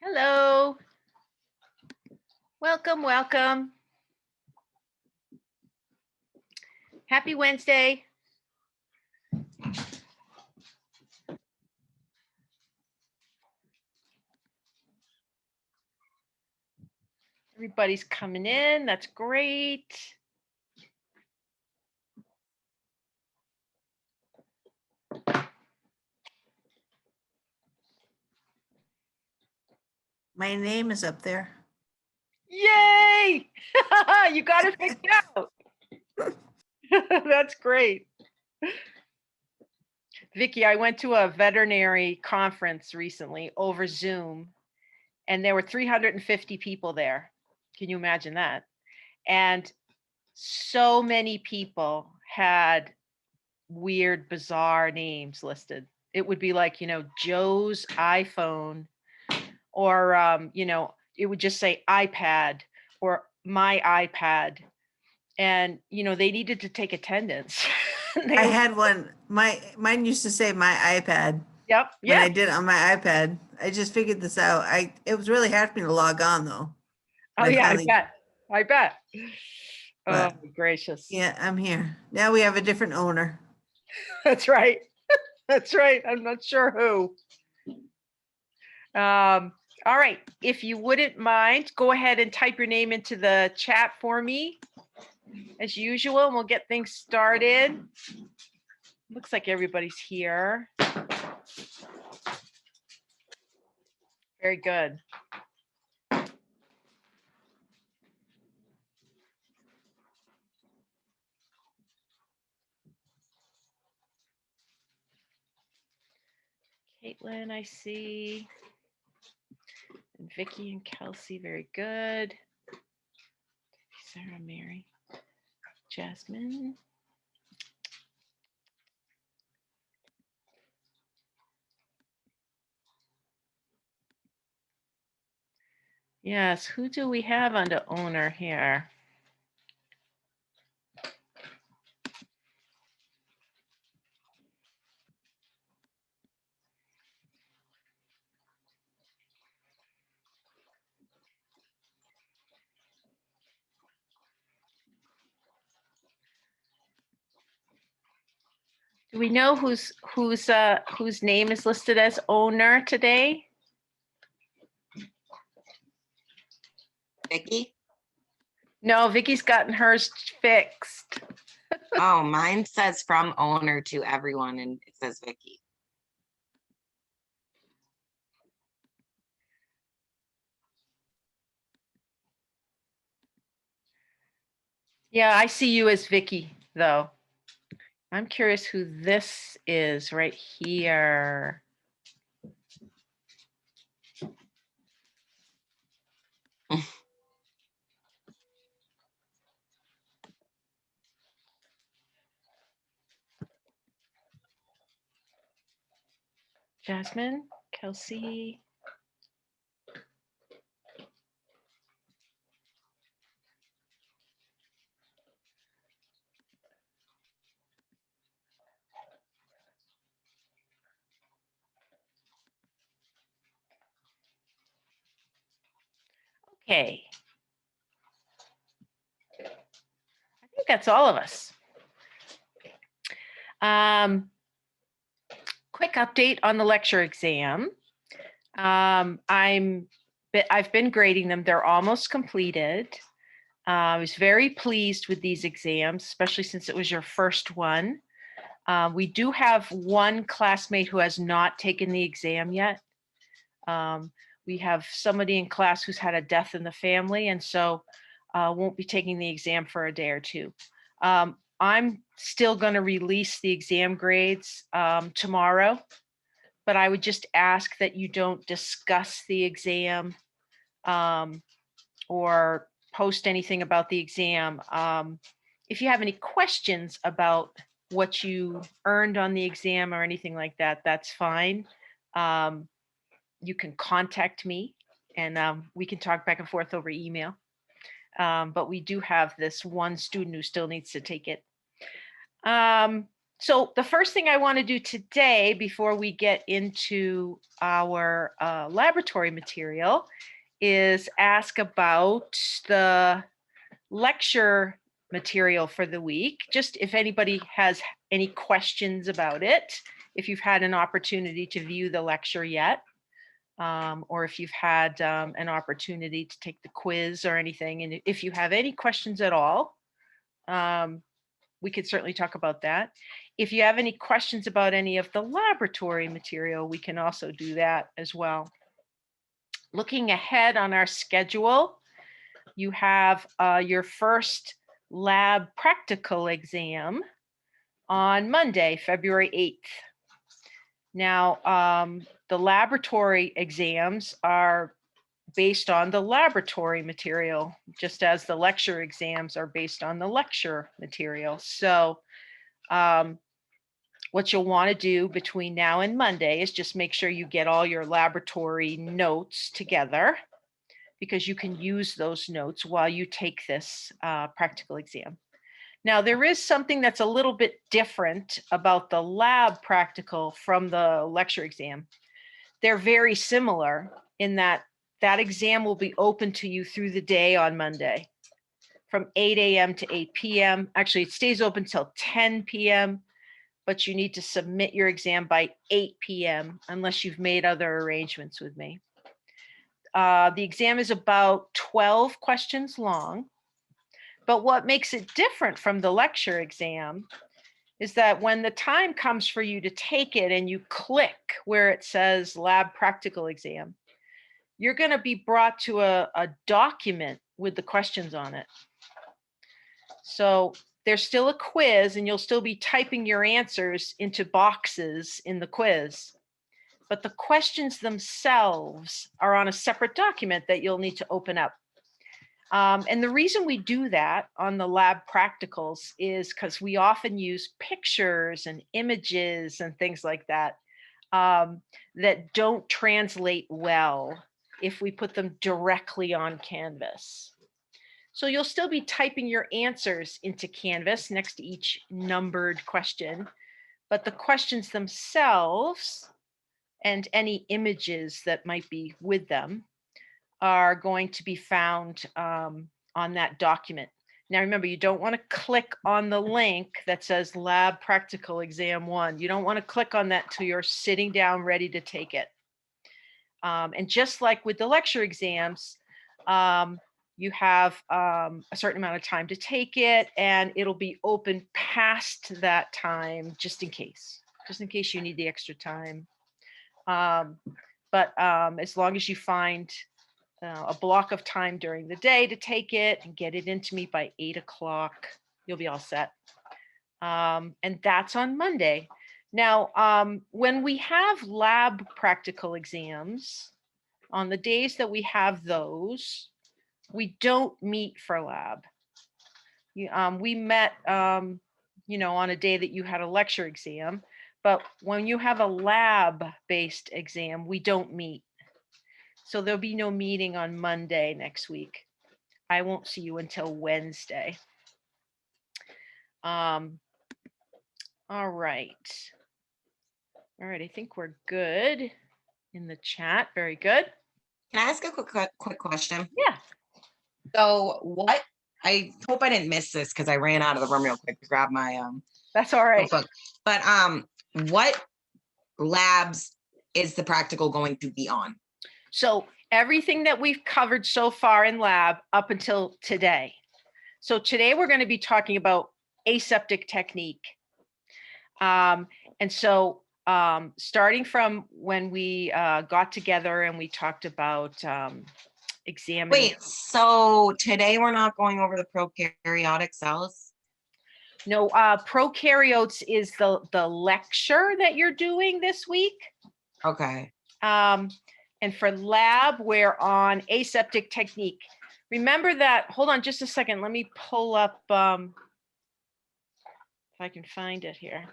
Hello. Welcome, welcome. Happy Wednesday. Everybody's coming in. That's great. My name is up there. Yay! You got it figured out. That's great. Vicki, I went to a veterinary conference recently over Zoom, and there were 350 people there. Can you imagine that? And so many people had weird, bizarre names listed. It would be like, Joe's iPhone, or, it would just say iPad or my iPad. And, they needed to take attendance. I had one. Mine used to say my iPad. Yep. When Yeah. I did it on my iPad. I just figured this out. It was really hard for me to log on though. Oh, yeah, I bet. Oh, But my gracious. yeah, I'm here. Now we have a different owner. That's right. That's right. I'm not sure who. All right. If you wouldn't mind, go ahead and type your name into the chat for me, as usual, and we'll get things started. Looks like everybody's here. Very good. Caitlin, I see. And Vicki and Kelsey, very good. Sarah, Mary, Jasmine. Yes, who do we have under owner here? Do we know whose name is listed as owner today? Vicki? No, Vicki's gotten hers fixed. Oh, mine says from owner to everyone, and it says Vicki. Yeah, I see you as Vicki, though. I'm curious who this is right here. Jasmine, Kelsey. Okay. I think that's all of us. Quick update on the lecture exam. I've been grading them. They're almost completed. I was very pleased with these exams, especially since it was your first one. We do have one classmate who has not taken the exam yet. We have somebody in class who's had a death in the family, and so won't be taking the exam for a day or two. I'm still going to release the exam grades tomorrow, but I would just ask that you don't discuss the exam or post anything about the exam. If you have any questions about what you earned on the exam or anything like that, that's fine. You can contact me and we can talk back and forth over email. But we do have this one student who still needs to take it. So the first thing I want to do today before we get into our laboratory material is ask about the lecture material for the week. Just if anybody has any questions about it, if you've had an opportunity to view the lecture yet, or if you've had an opportunity to take the quiz or anything. And if you have any questions at all, we could certainly talk about that. If you have any questions about any of the laboratory material, we can also do that as well. Looking ahead on our schedule, you have your first lab practical exam on Monday, February 8th. Now, the laboratory exams are based on the laboratory material, just as the lecture exams are based on the lecture material. So what you'll want to do between now and Monday is just make sure you get all your laboratory notes together, because you can use those notes while you take this practical exam. Now, there is something that's a little bit different about the lab practical from the lecture exam. They're very similar in that that exam will be open to you through the day on Monday from 8 a.m. to 8 p.m. Actually, it stays open till 10 p.m., but you need to submit your exam by 8 p.m. unless you've made other arrangements with me. The exam is about 12 questions long, but what makes it different from the lecture exam is that when the time comes for you to take it and you click where it says lab practical exam, you're going to be brought to a document with the questions on it. So there's still a quiz and you'll still be typing your answers into boxes in the quiz, but the questions themselves are on a separate document that you'll need to open up. And the reason we do that on the lab practicals is because we often use pictures and images and things like that that don't translate well if we put them directly on Canvas. So you'll still be typing your answers into Canvas next to each numbered question, but the questions themselves and any images that might be with them are going to be found on that document. Now, remember, you don't want to click on the link that says Lab Practical Exam 1. You don't want to click on that till you're sitting down ready to take it. And just like with the lecture exams, you have a certain amount of time to take it, and it'll be open past that time just in case you need the extra time. But as long as you find a block of time during the day to take it and get it into me by 8 o'clock, you'll be all set. And that's on Monday. Now, when we have lab practical exams, on the days that we have those, we don't meet for lab. We met, on a day that you had a lecture exam, but when you have a lab-based exam, we don't meet. So there'll be no meeting on Monday next week. I won't see you until Wednesday. All right. All right, I think we're good in the chat. Very good. Can I ask a quick question? Yeah. So I hope I didn't miss this because I ran out of the room real quick to grab my That's all right. notebook. But what labs is the practical going to be on? So everything that we've covered so far in lab up until today. So today we're going to be talking about aseptic technique. And so starting from when we got together and we talked about examining. Wait, so today we're not going over the prokaryotic cells? No, prokaryotes is the lecture that you're doing this week. Okay. And for lab, we're on aseptic technique. Remember that, hold on just a second. Let me pull up, if I can find it here.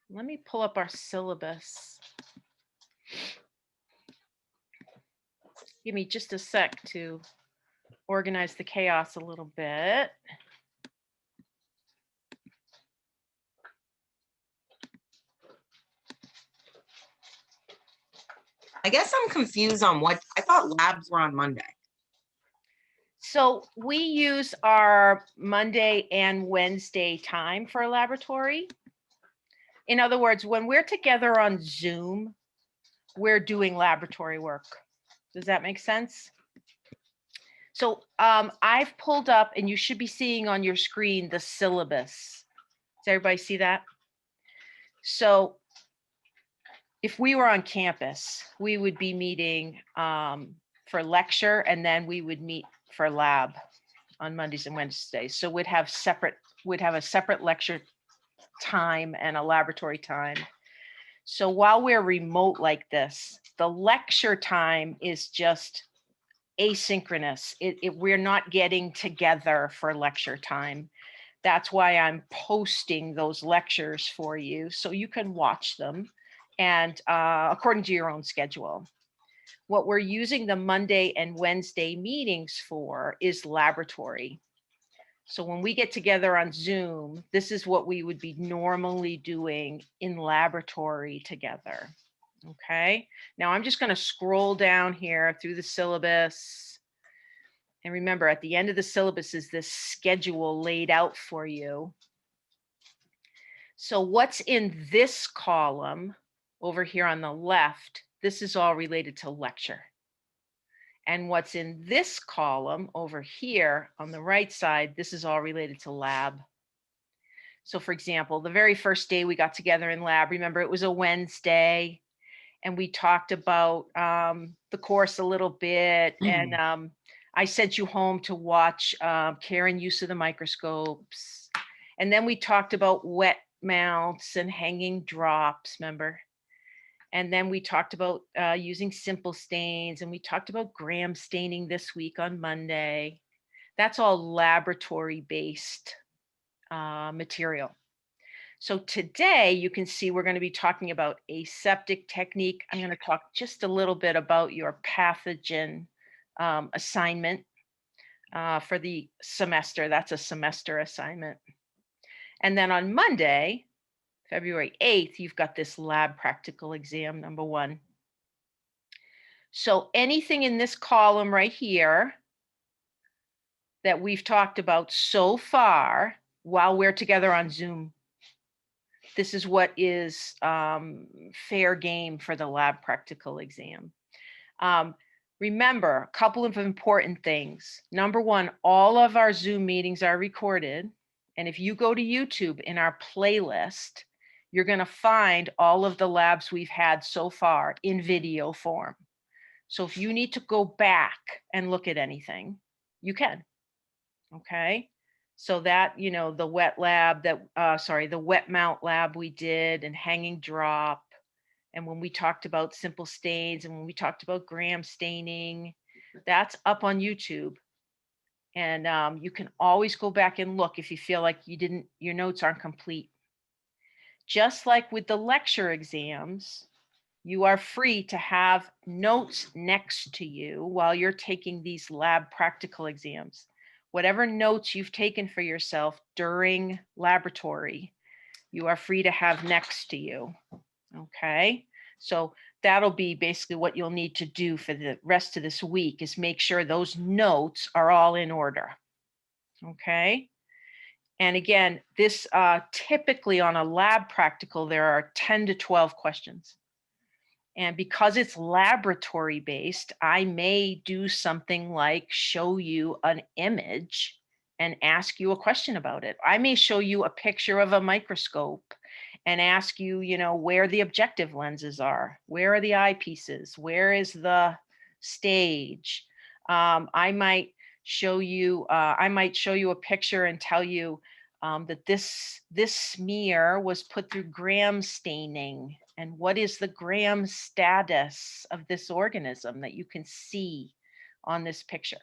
Let me pull up our syllabus. Give me just a sec to organize the chaos a little bit. I guess I'm confused on what, I thought labs were on Monday. So we use our Monday and Wednesday time for a laboratory. In other words, when we're together on Zoom, we're doing laboratory work. Does that make sense? So I've pulled up, and you should be seeing on your screen the syllabus. Does everybody see that? So if we were on campus, we would be meeting for lecture, and then we would meet for lab on Mondays and Wednesdays. So we'd have a separate lecture time and a laboratory time. So while we're remote like this, the lecture time is just asynchronous. We're not getting together for lecture time. That's why I'm posting those lectures for you so you can watch them, and according to your own schedule. What we're using the Monday and Wednesday meetings for is laboratory. So when we get together on Zoom, this is what we would be normally doing in laboratory together. Okay, now I'm just going to scroll down here through the syllabus. And remember, at the end of the syllabus is this schedule laid out for you. So what's in this column over here on the left, this is all related to lecture. And what's in this column over here on the right side, this is all related to lab. So for example, the very first day we got together in lab, remember it was a Wednesday, and we talked about the course a little bit. And I sent you home to watch care and use of the microscopes. And then we talked about wet mounts and hanging drops, remember? And then we talked about using simple stains, and we talked about gram staining this week on Monday. That's all laboratory-based material. So today you can see we're going to be talking about aseptic technique. I'm going to talk just a little bit about your pathogen assignment for the semester. That's a semester assignment. And then on Monday, February 8th, you've got this lab practical exam, number 1. So anything in this column right here that we've talked about so far while we're together on Zoom, this is what is fair game for the lab practical exam. Remember, a couple of important things. Number 1, all of our Zoom meetings are recorded. And if you go to YouTube in our playlist, you're going to find all of the labs we've had so far in video form. So if you need to go back and look at anything, you can. Okay. So that, you know, the wet lab the wet mount lab we did, and hanging drop. And when we talked about simple stains, and when we talked about gram staining, that's up on YouTube. And you can always go back and look if you feel like your notes aren't complete. Just like with the lecture exams, you are free to have notes next to you while you're taking these lab practical exams. Whatever notes you've taken for yourself during laboratory, you are free to have next to you. Okay, so that'll be basically what you'll need to do for the rest of this week, is make sure those notes are all in order. Okay. And again, this typically on a lab practical, there are 10 to 12 questions. And because it's laboratory based, I may do something like show you an image and ask you a question about it. I may show you a picture of a microscope and ask you, you know, where the objective lenses are, where are the eyepieces, where is the stage. I might show you a picture and tell you that this smear was put through gram staining, and what is the gram status of this organism that you can see on this picture.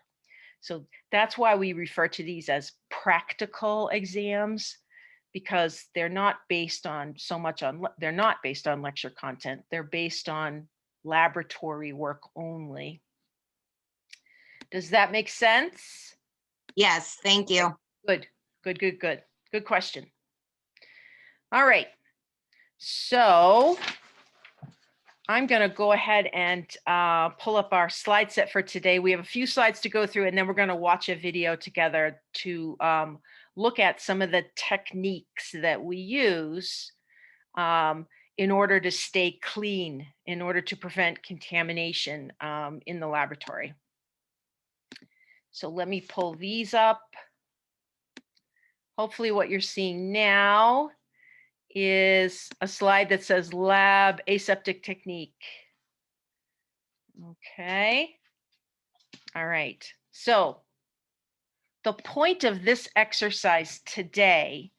So that's why we refer to these as practical exams, because they're not based on lecture content. They're based on laboratory work only. Does that make sense? Yes, thank you. Good. Good question. All right. So I'm going to go ahead and pull up our slide set for today. We have a few slides to go through, and then we're going to watch a video together to look at some of the techniques that we use in order to stay clean, in order to prevent contamination in the laboratory. So let me pull these up. Hopefully what you're seeing now is a slide that says Lab Aseptic Technique. Okay. All right. So the point of this exercise today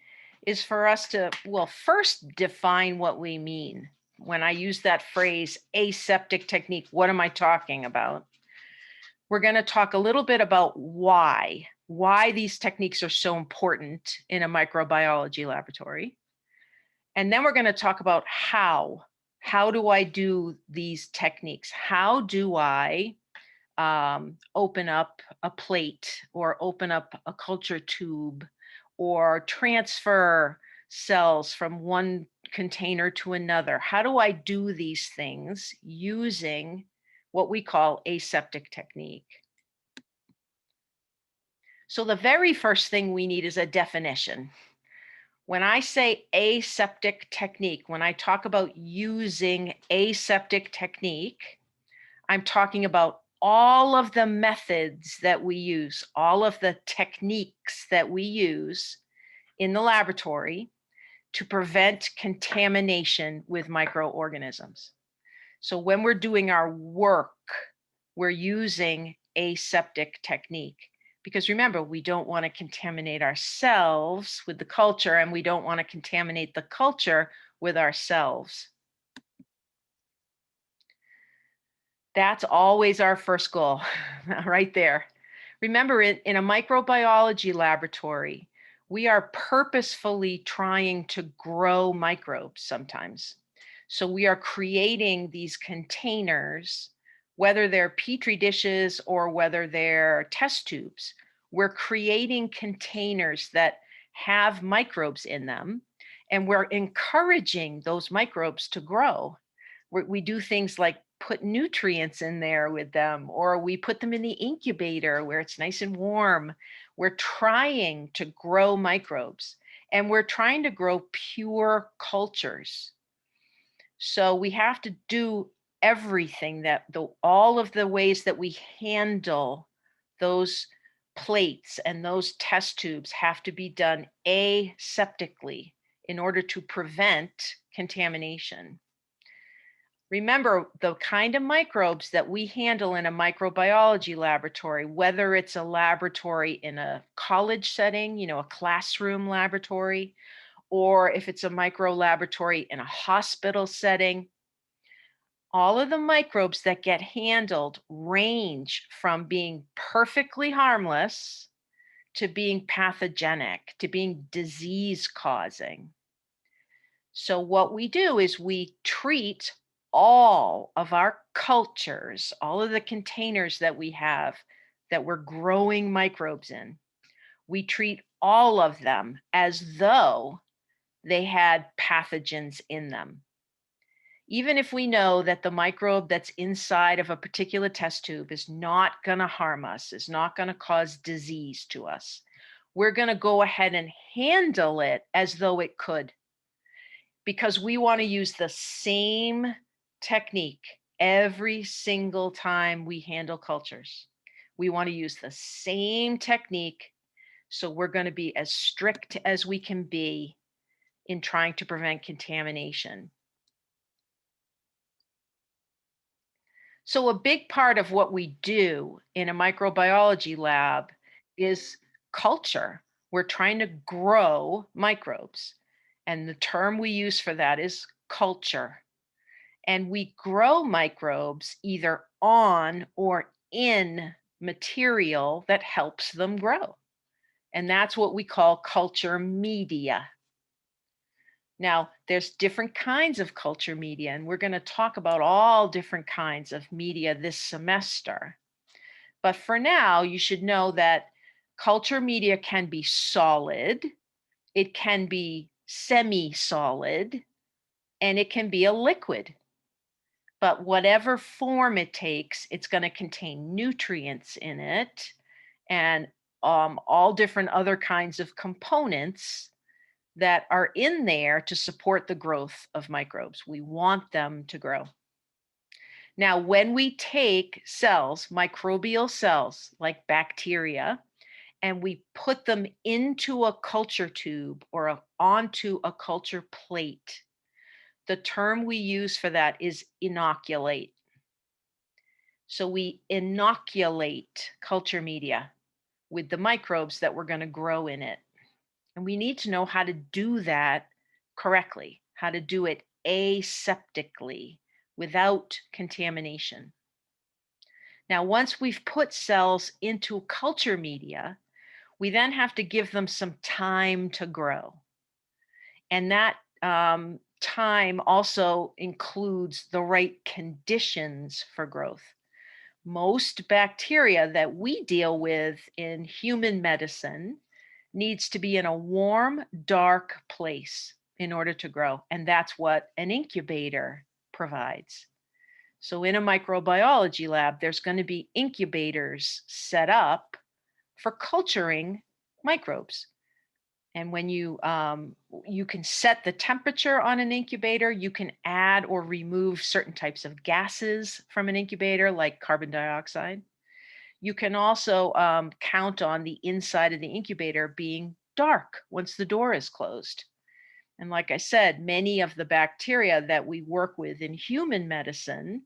is for us to, well, first define what we mean. When I use that phrase, aseptic technique, what am I talking about? We're going to talk a little bit about why these techniques are so important in a microbiology laboratory. And then we're going to talk about how. How do I do these techniques? How do I open up a plate or open up a culture tube or transfer cells from one container to another? How do I do these things using what we call aseptic technique? So the very first thing we need is a definition. When I say aseptic technique, when I talk about using aseptic technique, I'm talking about all of the methods that we use, all of the techniques that we use in the laboratory to prevent contamination with microorganisms. So when we're doing our work, we're using aseptic technique. Because remember, we don't want to contaminate ourselves with the culture, and we don't want to contaminate the culture with ourselves. That's always our first goal, right there. Remember, in a microbiology laboratory, we are purposefully trying to grow microbes sometimes. So we are creating these containers, whether they're petri dishes or whether they're test tubes. We're creating containers that have microbes in them, and we're encouraging those microbes to grow. We do things like put nutrients in there with them, or we put them in the incubator where it's nice and warm. We're trying to grow microbes, and we're trying to grow pure cultures. So we have to do everything that all of the ways that we handle those plates and those test tubes have to be done aseptically in order to prevent contamination. Remember, the kind of microbes that we handle in a microbiology laboratory, whether it's a laboratory in a college setting, you know, a classroom laboratory, or if it's a micro laboratory in a hospital setting, all of the microbes that get handled range from being perfectly harmless to being pathogenic, to being disease causing. So what we do is we treat all of our cultures, all of the containers that we have that we're growing microbes in, we treat all of them as though they had pathogens in them. Even if we know that the microbe that's inside of a particular test tube is not going to harm us, is not going to cause disease to us, we're going to go ahead and handle it as though it could, because we want to use the same technique every single time we handle cultures. We want to use the same technique. So we're going to be as strict as we can be in trying to prevent contamination. So a big part of what we do in a microbiology lab is culture. We're trying to grow microbes. And the term we use for that is culture. And we grow microbes either on or in material that helps them grow. And that's what we call culture media. Now, there's different kinds of culture media, and we're going to talk about all different kinds of media this semester. But for now, you should know that culture media can be solid, it can be semi-solid, and it can be a liquid. but whatever form it takes, it's going to contain nutrients in it and all different other kinds of components that are in there to support the growth of microbes. We want them to grow. Now, when we take cells, microbial cells like bacteria, and we put them into a culture tube or onto a culture plate, the term we use for that is inoculate. So we inoculate culture media with the microbes that we're going to grow in it. And we need to know how to do that correctly, how to do it aseptically without contamination. Now, once we've put cells into culture media, we then have to give them some time to grow. And that time also includes the right conditions for growth. Most bacteria that we deal with in human medicine needs to be in a warm, dark place in order to grow. And that's what an incubator provides. So in a microbiology lab, there's going to be incubators set up for culturing microbes. And when you can set the temperature on an incubator, you can add or remove certain types of gases from an incubator, like carbon dioxide. You can also count on the inside of the incubator being dark once the door is closed. And like I said, many of the bacteria that we work with in human medicine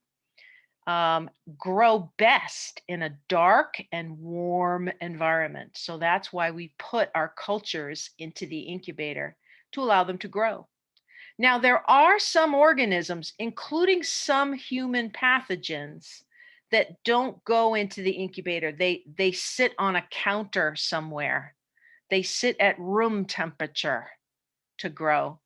grow best in a dark and warm environment. So that's why we put our cultures into the incubator to allow them to grow. Now, there are some organisms, including some human pathogens, that don't go into the incubator. They sit on a counter somewhere. They sit at room temperature to grow.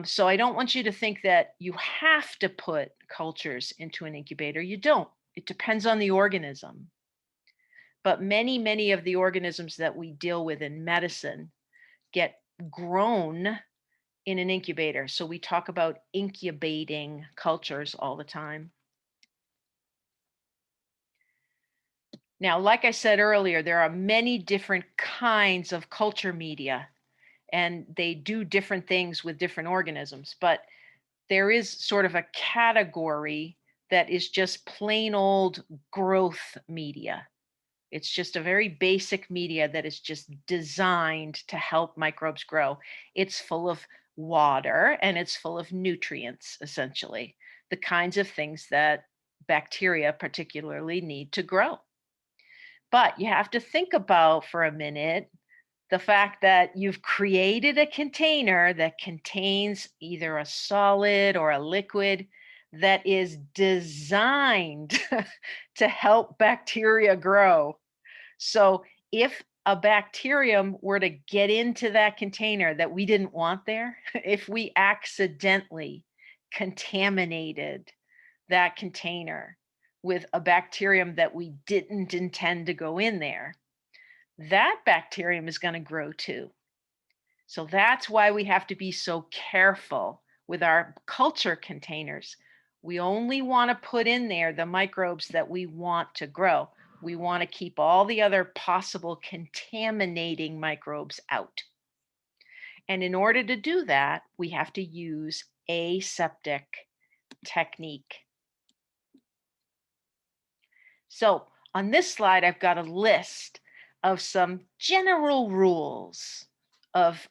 So I don't want you to think that you have to put cultures into an incubator. You don't. It depends on the organism. But many of the organisms that we deal with in medicine get grown in an incubator. So we talk about incubating cultures all the time. Now, like I said earlier, there are many different kinds of culture media, and they do different things with different organisms, but there is sort of a category that is just plain old growth media. It's just a very basic media that is just designed to help microbes grow. It's full of water and it's full of nutrients, essentially, the kinds of things that bacteria particularly need to grow. But you have to think about for a minute the fact that you've created a container that contains either a solid or a liquid that is designed to help bacteria grow. So if a bacterium were to get into that container that we didn't want there, if we accidentally contaminated that container with a bacterium that we didn't intend to go in there, that bacterium is going to grow too. So that's why we have to be so careful with our culture containers. We only want to put in there the microbes that we want to grow. We want to keep all the other possible contaminating microbes out. And in order to do that, we have to use aseptic technique. So on this slide, I've got a list of some general rules of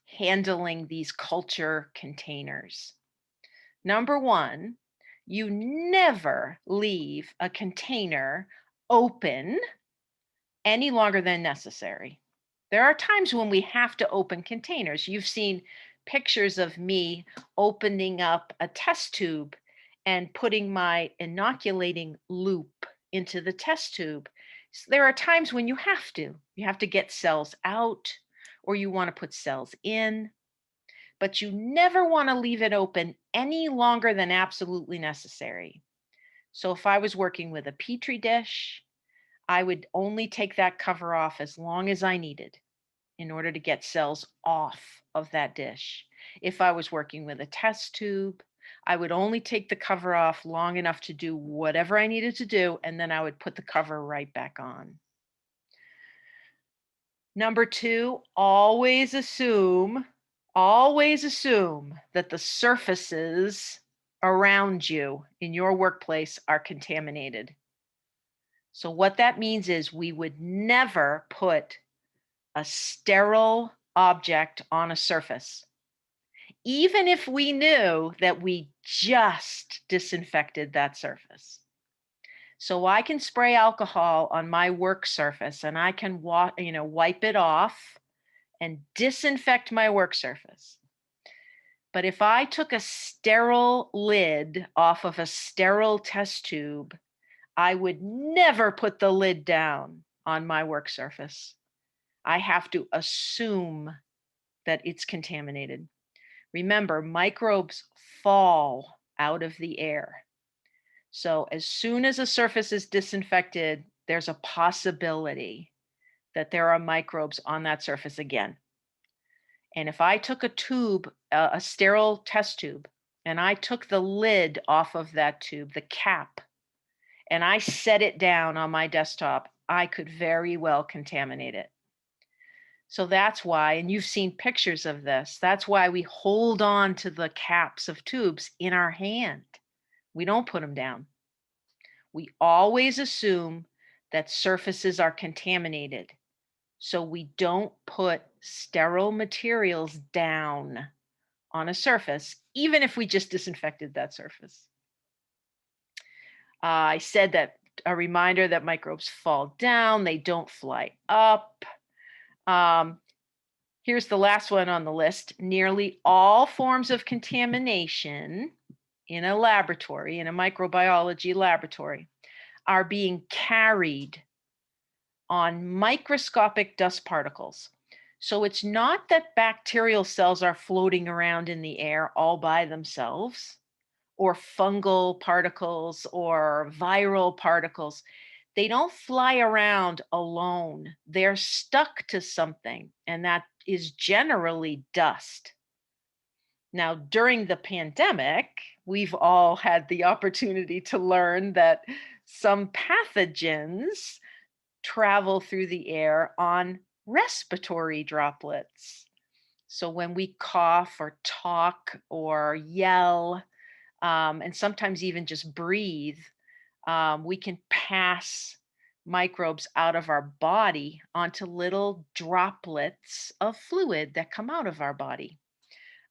handling these culture containers. Number one, you never leave a container open any longer than necessary. There are times when we have to open containers. You've seen pictures of me opening up a test tube and putting my inoculating loop into the test tube. So there are times when you have to get cells out or you want to put cells in, but you never want to leave it open any longer than absolutely necessary. So if I was working with a Petri dish, I would only take that cover off as long as I needed in order to get cells off of that dish. If I was working with a test tube, I would only take the cover off long enough to do whatever I needed to do, and then I would put the cover right back on. Number two, always assume that the surfaces around you in your workplace are contaminated. So what that means is we would never put a sterile object on a surface, even if we knew that we just disinfected that surface. So I can spray alcohol on my work surface and I can wipe it off and disinfect my work surface. But if I took a sterile lid off of a sterile test tube, I would never put the lid down on my work surface. I have to assume that it's contaminated. Remember, microbes fall out of the air. So as soon as a surface is disinfected, there's a possibility that there are microbes on that surface again. And if I took a tube, a sterile test tube, and I took the lid off of that tube, the cap, and I set it down on my desktop, I could very well contaminate it. So that's why, and you've seen pictures of this, that's why we hold on to the caps of tubes in our hand. We don't put them down. We always assume that surfaces are contaminated. So we don't put sterile materials down on a surface, even if we just disinfected that surface. I said that a reminder that microbes fall down, they don't fly up. Here's the last one on the list. Nearly all forms of contamination in a laboratory, in a microbiology laboratory, are being carried on microscopic dust particles. So it's not that bacterial cells are floating around in the air all by themselves, or fungal particles or viral particles. They don't fly around alone. They're stuck to something, and that is generally dust. Now, during the pandemic, we've all had the opportunity to learn that some pathogens travel through the air on respiratory droplets. So when we cough or talk or yell, and sometimes even just breathe, we can pass microbes out of our body onto little droplets of fluid that come out of our body.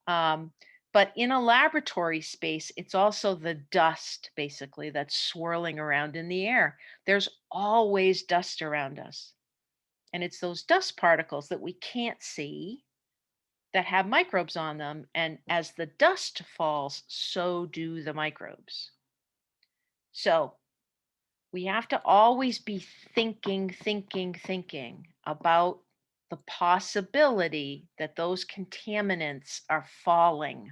But in a laboratory space, it's also the dust basically that's swirling around in the air. There's always dust around us. And it's those dust particles that we can't see that have microbes on them. And as the dust falls, so do the microbes. So we have to always be thinking about the possibility that those contaminants are falling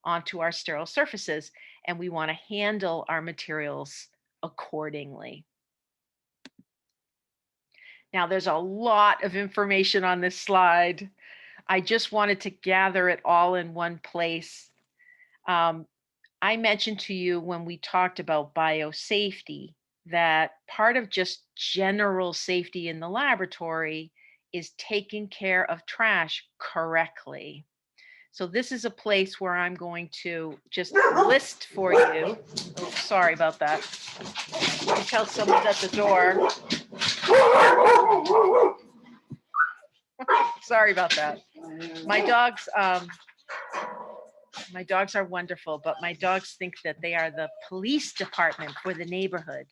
onto our sterile surfaces, and we want to handle our materials accordingly. Now, there's a lot of information on this slide. I just wanted to gather it all in one place. I mentioned to you when we talked about biosafety that part of just general safety in the laboratory is taking care of trash correctly. So this is a place where I'm going to just list for you. Oh, sorry about that. You can tell someone's at the door. Sorry about that. My dogs are wonderful, but my dogs think that they are the police department for the neighborhood.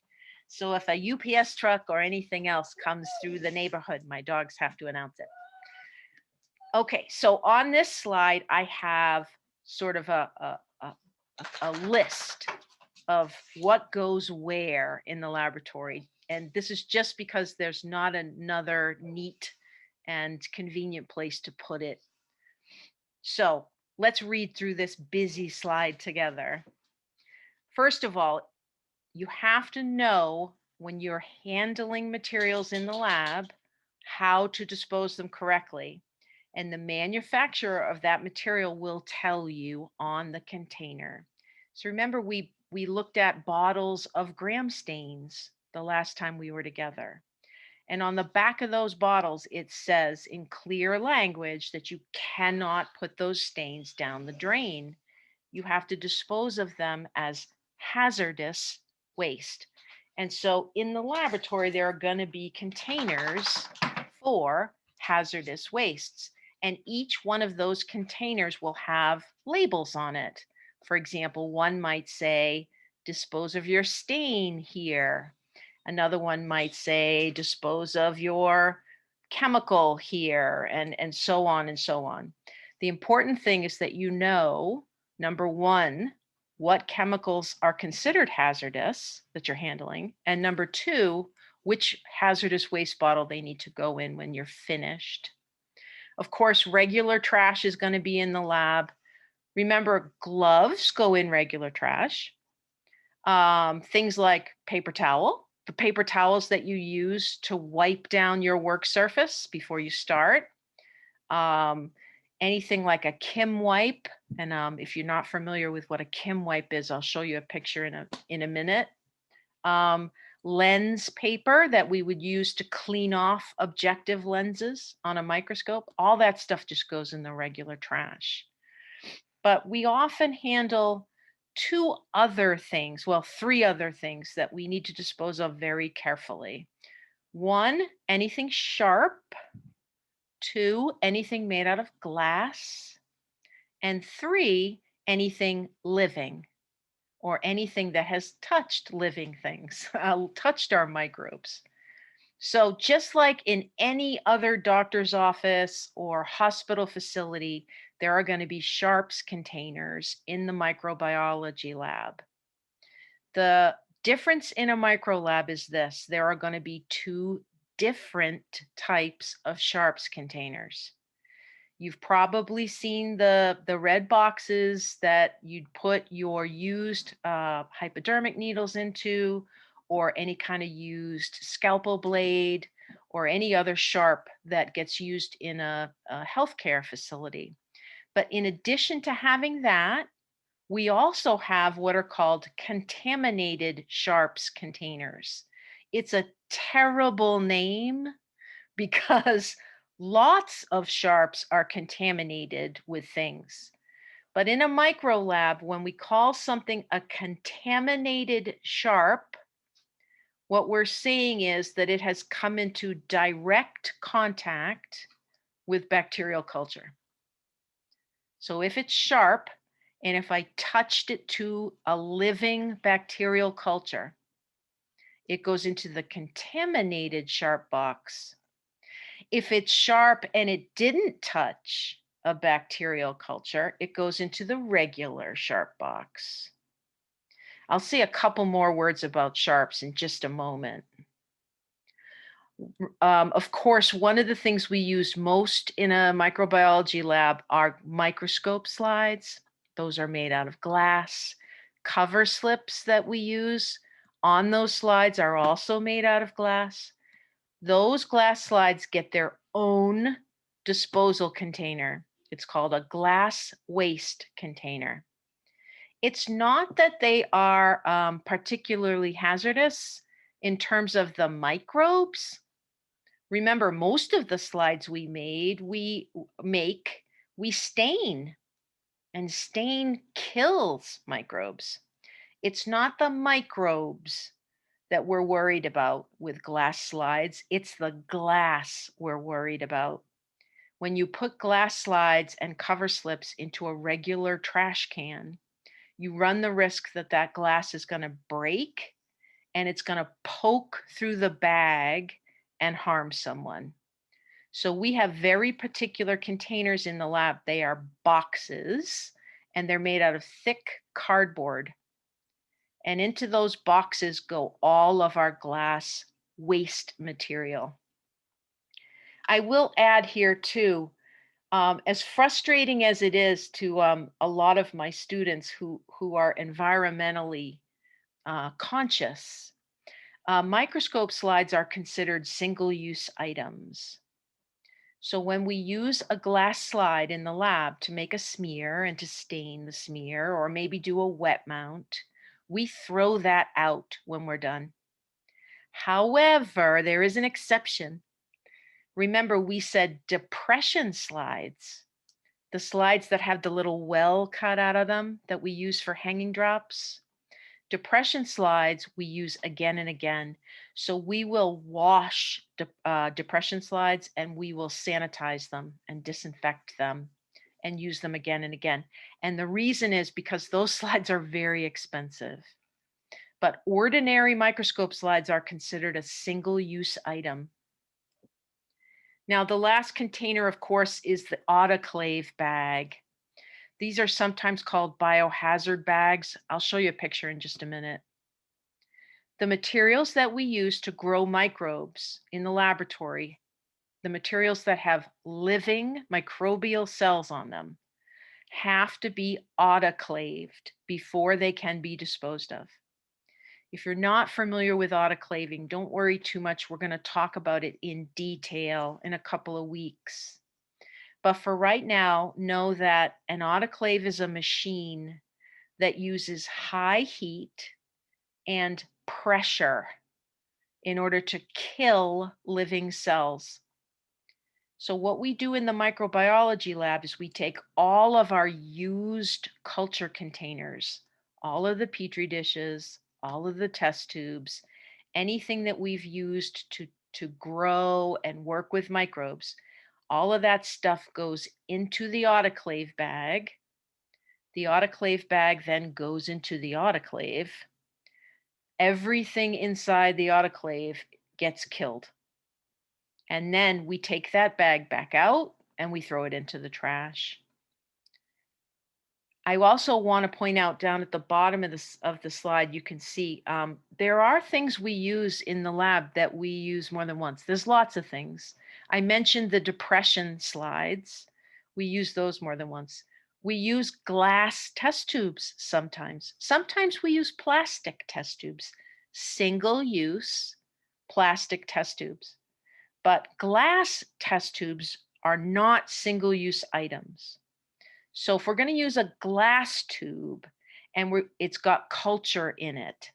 So if a UPS truck or anything else comes through the neighborhood, my dogs have to announce it. Okay, so on this slide, I have sort of a list of what goes where in the laboratory. And this is just because there's not another neat and convenient place to put it. So let's read through this busy slide together. First of all, you have to know when you're handling materials in the lab, how to dispose them correctly. And the manufacturer of that material will tell you on the container. So remember, we looked at bottles of gram stains the last time we were together. And on the back of those bottles, it says in clear language that you cannot put those stains down the drain. You have to dispose of them as hazardous waste. And so in the laboratory, there are going to be containers for hazardous wastes. And each one of those containers will have labels on it. For example, one might say, dispose of your stain here. Another one might say, dispose of your chemical here, and so on and so on. The important thing is that you know, number one, what chemicals are considered hazardous that you're handling, and number two, which hazardous waste bottle they need to go in when you're finished. Of course, regular trash is going to be in the lab. Remember, gloves go in regular trash. Things like paper towel, the paper towels that you use to wipe down your work surface before you start. Anything like a Kim wipe. And if you're not familiar with what a Kim wipe is, I'll show you a picture in a minute. Lens paper that we would use to clean off objective lenses on a microscope. All that stuff just goes in the regular trash. But we often handle three other things that we need to dispose of very carefully. One, anything sharp. Two, anything made out of glass. And three, anything living, or anything that has touched living things, touched our microbes. So just like in any other doctor's office or hospital facility, there are going to be sharps containers in the microbiology lab. The difference in a micro lab is this: there are going to be two different types of sharps containers. You've probably seen the red boxes that you'd put your used hypodermic needles into, or any kind of used scalpel blade, or any other sharp that gets used in a healthcare facility. But in addition to having that, we also have what are called contaminated sharps containers. It's a terrible name because lots of sharps are contaminated with things. But in a micro lab, when we call something a contaminated sharp, what we're saying is that it has come into direct contact with bacterial culture. So if it's sharp, and if I touched it to a living bacterial culture, it goes into the contaminated sharp box. If it's sharp and it didn't touch a bacterial culture, it goes into the regular sharp box. I'll say a couple more words about sharps in just a moment. Of course, one of the things we use most in a microbiology lab are microscope slides. Those are made out of glass. Cover slips that we use on those slides are also made out of glass. Those glass slides get their own disposal container. It's called a glass waste container. It's not that they are particularly hazardous in terms of the microbes. Remember, most of the slides we stain, and stain kills microbes. It's not the microbes that we're worried about with glass slides. It's the glass we're worried about. When you put glass slides and cover slips into a regular trash can, you run the risk that that glass is going to break and it's going to poke through the bag and harm someone. So we have very particular containers in the lab. They are boxes and they're made out of thick cardboard. And into those boxes go all of our glass waste material. I will add here too, as frustrating as it is to a lot of my students who are environmentally conscious, microscope slides are considered single-use items. So when we use a glass slide in the lab to make a smear and to stain the smear, or maybe do a wet mount, we throw that out when we're done. However, there is an exception. Remember, we said depression slides, the slides that have the little well cut out of them that we use for hanging drops. Depression slides we use again and again. So we will wash depression slides and we will sanitize them and disinfect them and use them again and again. And the reason is because those slides are very expensive. But ordinary microscope slides are considered a single-use item. Now, the last container, of course, is the autoclave bag. These are sometimes called biohazard bags. I'll show you a picture in just a minute. The materials that we use to grow microbes in the laboratory, the materials that have living microbial cells on them, have to be autoclaved before they can be disposed of. If you're not familiar with autoclaving, don't worry too much. We're going to talk about it in detail in a couple of weeks. But for right now, know that an autoclave is a machine that uses high heat and pressure in order to kill living cells. So what we do in the microbiology lab is we take all of our used culture containers, all of the Petri dishes, all of the test tubes, anything that we've used to grow and work with microbes, all of that stuff goes into the autoclave bag. The autoclave bag then goes into the autoclave. Everything inside the autoclave gets killed. And then we take that bag back out and we throw it into the trash. I also want to point out down at the bottom of the slide, you can see there are things we use in the lab that we use more than once. There's lots of things. I mentioned the depression slides. We use those more than once. We use glass test tubes sometimes. Sometimes we use plastic test tubes, single-use plastic test tubes. But glass test tubes are not single-use items. So if we're going to use a glass tube and it's got culture in it,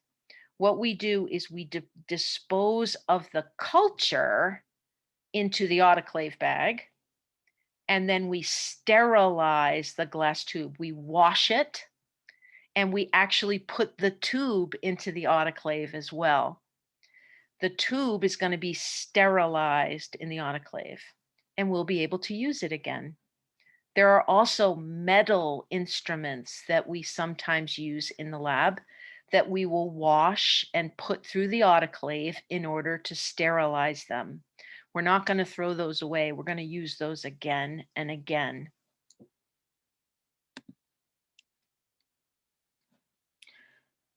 what we do is we dispose of the culture into the autoclave bag, and then we sterilize the glass tube. We wash it, and we actually put the tube into the autoclave as well. The tube is going to be sterilized in the autoclave, and we'll be able to use it again. There are also metal instruments that we sometimes use in the lab that we will wash and put through the autoclave in order to sterilize them. We're not going to throw those away. We're going to use those again and again.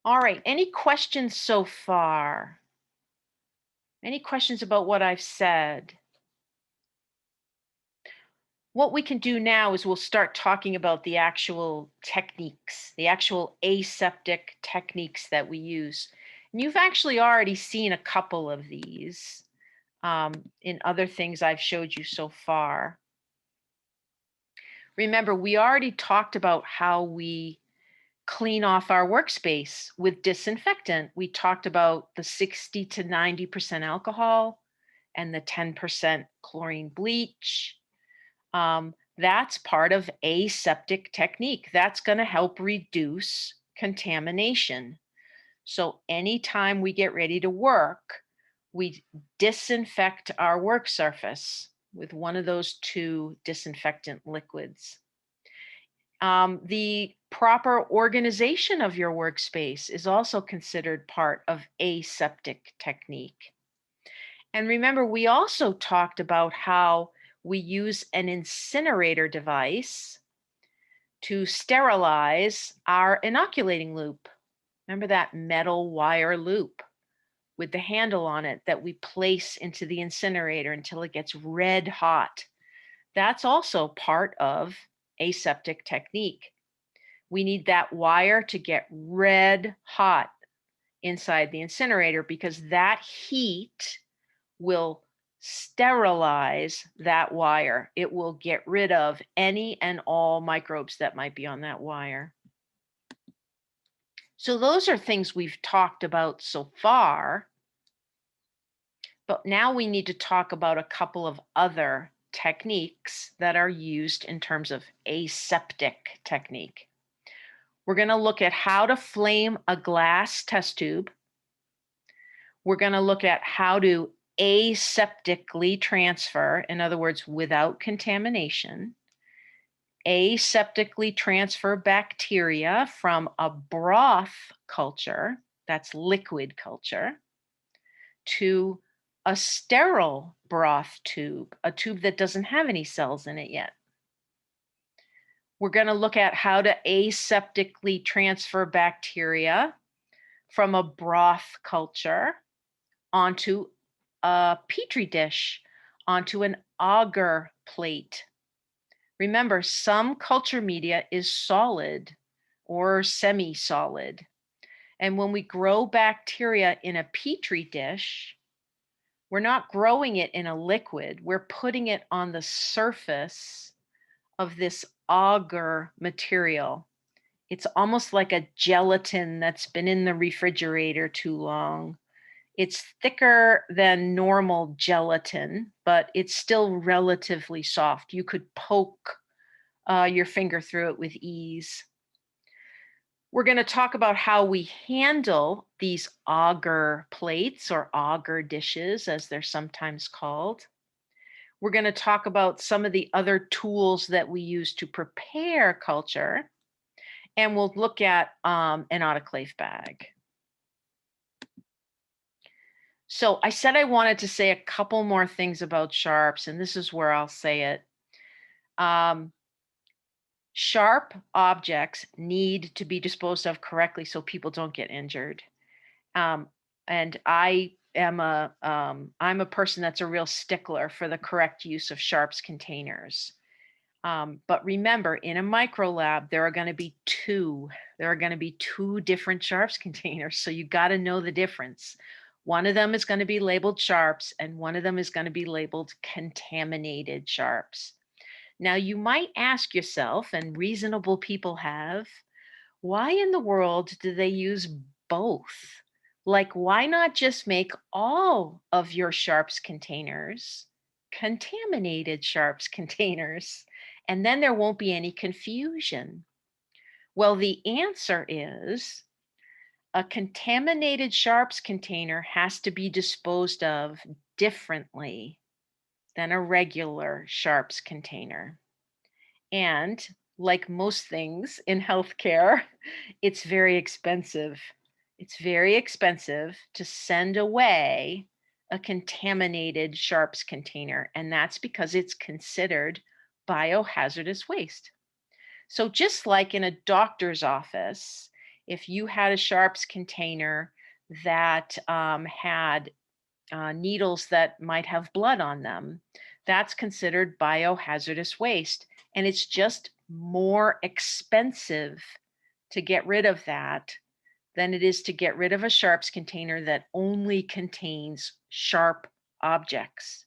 All right, any questions so far? Any questions about what I've said? What we can do now is we'll start talking about the actual techniques, the actual aseptic techniques that we use. And you've actually already seen a couple of these in other things I've showed you so far. Remember, we already talked about how we clean off our workspace with disinfectant. We talked about the 60 to 90% alcohol and the 10% chlorine bleach. That's part of aseptic technique. That's going to help reduce contamination. So anytime we get ready to work, we disinfect our work surface with one of those two disinfectant liquids. The proper organization of your workspace is also considered part of aseptic technique. And remember, we also talked about how we use an incinerator device to sterilize our inoculating loop. Remember that metal wire loop with the handle on it that we place into the incinerator until it gets red hot. That's also part of aseptic technique. We need that wire to get red hot inside the incinerator because that heat will sterilize that wire. It will get rid of any and all microbes that might be on that wire. So those are things we've talked about so far, but now we need to talk about a couple of other techniques that are used in terms of aseptic technique. We're going to look at how to flame a glass test tube. We're going to look at how to aseptically transfer, in other words, without contamination, aseptically transfer bacteria from a broth culture, that's liquid culture, to a sterile broth tube, a tube that doesn't have any cells in it yet. We're going to look at how to aseptically transfer bacteria from a broth culture onto a petri dish, onto an agar plate. Remember, some culture media is solid or semi-solid. And when we grow bacteria in a petri dish, we're not growing it in a liquid. We're putting it on the surface of this agar material. It's almost like a gelatin that's been in the refrigerator too long. It's thicker than normal gelatin, but it's still relatively soft. You could poke your finger through it with ease. We're going to talk about how we handle these agar plates or agar dishes, as they're sometimes called. We're going to talk about some of the other tools that we use to prepare culture. And we'll look at an autoclave bag. So I said I wanted to say a couple more things about sharps, and this is where I'll say it. Sharp objects need to be disposed of correctly so people don't get injured. And I am I'm a person that's a real stickler for the correct use of sharps containers. But remember, in a micro lab, there are going to be two different sharps containers. So you got to know the difference. One of them is going to be labeled sharps and one of them is going to be labeled contaminated sharps. Now you might ask yourself, and reasonable people have, why in the world do they use both? Like, why not just make all of your sharps containers contaminated sharps containers? And then there won't be any confusion. Well, the answer is a contaminated sharps container has to be disposed of differently than a regular sharps container. And like most things in healthcare, it's very expensive. It's very expensive to send away a contaminated sharps container, and that's because it's considered biohazardous waste. So just like in a doctor's office, if you had a sharps container that had needles that might have blood on them, that's considered biohazardous waste. And it's just more expensive to get rid of that than it is to get rid of a sharps container that only contains sharp objects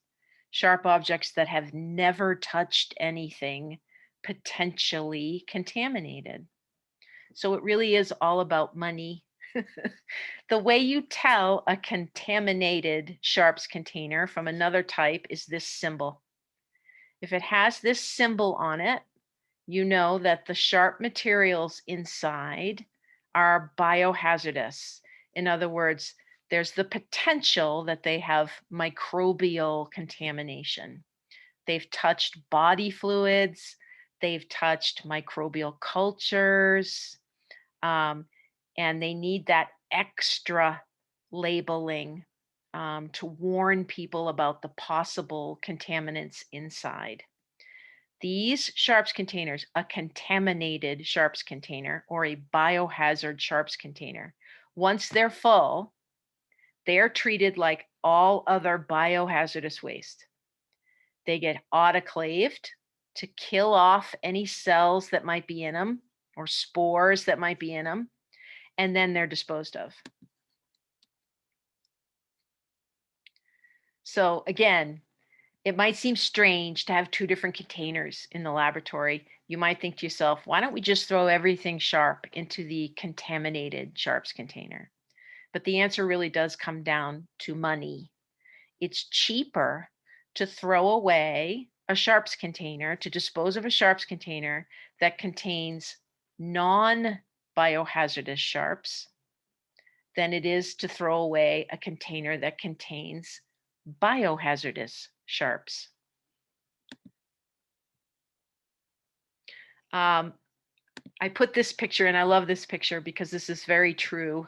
that have never touched anything potentially contaminated. So it really is all about money. The way you tell a contaminated sharps container from another type is this symbol. If it has this symbol on it, you know that the sharp materials inside are biohazardous. In other words, there's the potential that they have microbial contamination. They've touched body fluids, they've touched microbial cultures, and they need that extra labeling to warn people about the possible contaminants inside. These sharps containers, a contaminated sharps container or a biohazard sharps container, once they're full, they're treated like all other biohazardous waste. They get autoclaved to kill off any cells that might be in them or spores that might be in them, and then they're disposed of. So again, it might seem strange to have two different containers in the laboratory. You might think to yourself, why don't we just throw everything sharp into the contaminated sharps container? But the answer really does come down to money. It's cheaper to throw away a sharps container, to dispose of a sharps container that contains non-biohazardous sharps than it is to throw away a container that contains biohazardous sharps. I put this picture, and I love this picture because this is very true.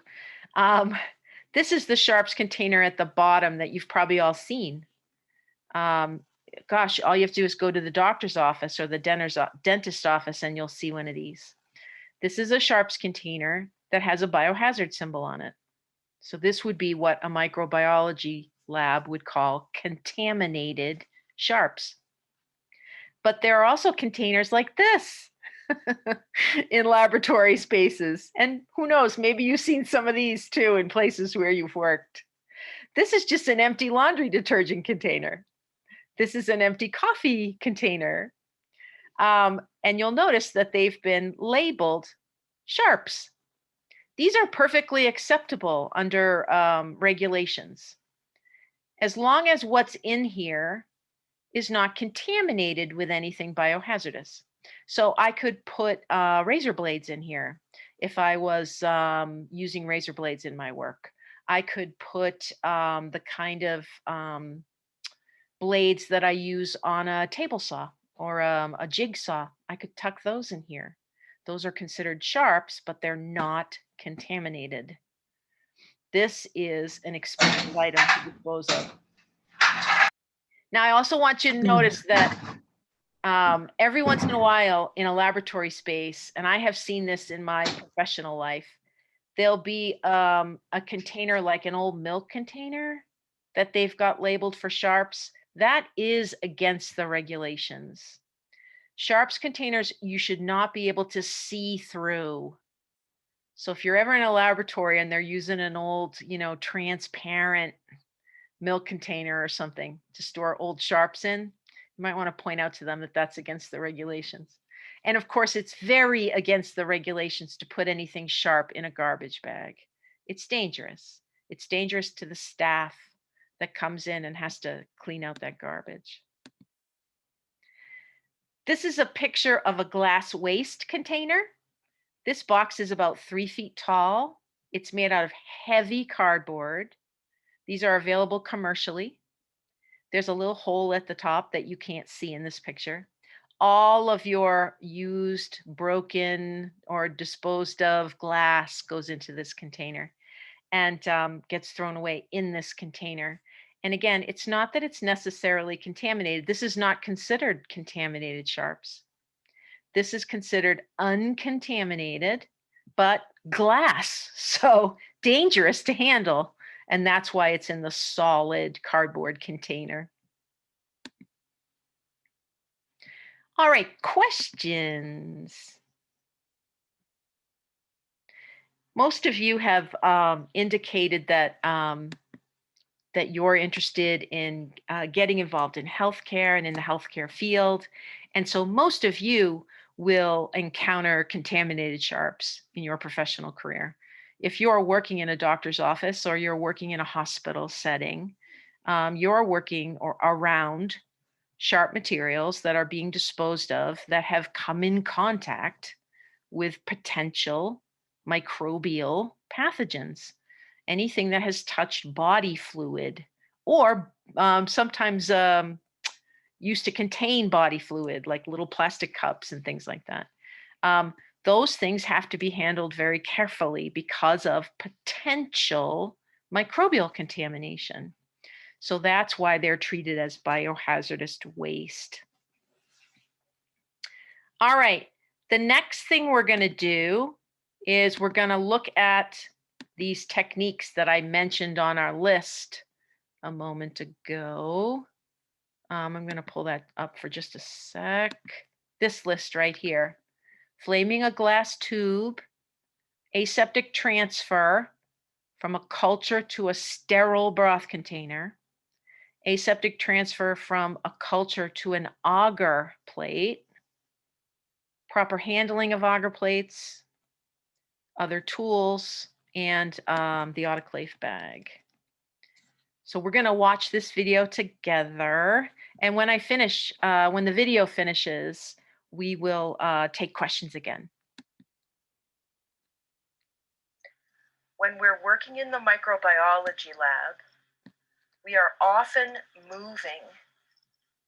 This is the sharps container at the bottom that you've probably all seen. Gosh, all you have to do is go to the doctor's office or the dentist office and you'll see one of these. This is a sharps container that has a biohazard symbol on it. So this would be what a microbiology lab would call contaminated sharps. But there are also containers like this in laboratory spaces. And who knows, maybe you've seen some of these too in places where you've worked. This is just an empty laundry detergent container. This is an empty coffee container. And you'll notice that they've been labeled sharps. These are perfectly acceptable under regulations, as long as what's in here is not contaminated with anything biohazardous. So I could put razor blades in here if I was using razor blades in my work. I could put the kind of blades that I use on a table saw or a jigsaw. I could tuck those in here. Those are considered sharps, but they're not contaminated. This is an expensive item to dispose of. Now, I also want you to notice that every once in a while in a laboratory space, and I have seen this in my professional life, there'll be a container like an old milk container that they've got labeled for sharps. That is against the regulations. Sharps containers, you should not be able to see through. So if you're ever in a laboratory and they're using an old, transparent milk container or something to store old sharps in, you might want to point out to them that that's against the regulations. And of course, it's very against the regulations to put anything sharp in a garbage bag. It's dangerous. It's dangerous to the staff that comes in and has to clean out that garbage. This is a picture of a glass waste container. This box is about 3 feet tall. It's made out of heavy cardboard. These are available commercially. There's a little hole at the top that you can't see in this picture. All of your used, broken, or disposed of glass goes into this container and gets thrown away in this container. And again, it's not that it's necessarily contaminated. This is not considered contaminated sharps. This is considered uncontaminated, but glass, so dangerous to handle. And that's why it's in the solid cardboard container. All right, questions. Most of you have indicated that that you're interested in getting involved in healthcare and in the healthcare field. And so most of you will encounter contaminated sharps in your professional career. If you're working in a doctor's office or you're working in a hospital setting, you're working around sharp materials that are being disposed of that have come in contact with potential microbial pathogens. Anything that has touched body fluid or sometimes used to contain body fluid, like little plastic cups and things like that. Those things have to be handled very carefully because of potential microbial contamination. So that's why they're treated as biohazardous waste. All right, the next thing we're going to do is we're going to look at these techniques that I mentioned on our list a moment ago. I'm going to pull that up for just a sec. This list right here: flaming a glass tube, aseptic transfer from a culture to a sterile broth container, aseptic transfer from a culture to an agar plate, proper handling of agar plates, other tools, and the autoclave bag. So we're going to watch this video together. And when I finish, when the video finishes, we will take questions again. When we're working in the microbiology lab, we are often moving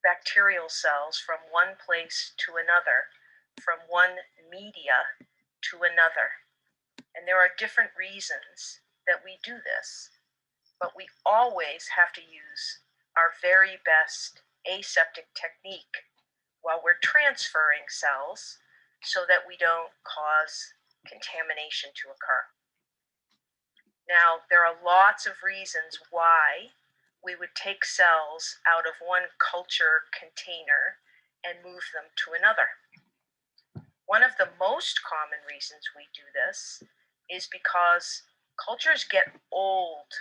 bacterial cells from one place to another, from one media to another. And there are different reasons that we do this, but we always have to use our very best aseptic technique while we're transferring cells so that we don't cause contamination to occur. Now, there are lots of reasons why we would take cells out of one culture container and move them to another. One of the most common reasons we do this is because cultures get old.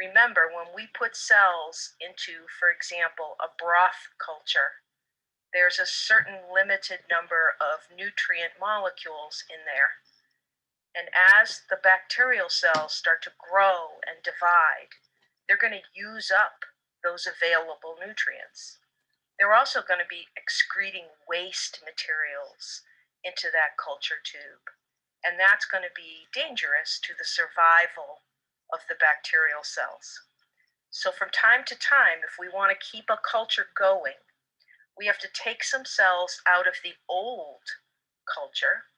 Remember, when we put cells into, for example, a broth culture, there's a certain limited number of nutrient molecules in there. And as the bacterial cells start to grow and divide, they're going to use up those available nutrients. They're also going to be excreting waste materials into that culture tube. And that's going to be dangerous to the survival of the bacterial cells. So from time to time, if we want to keep a culture going, we have to take some cells out of the old culture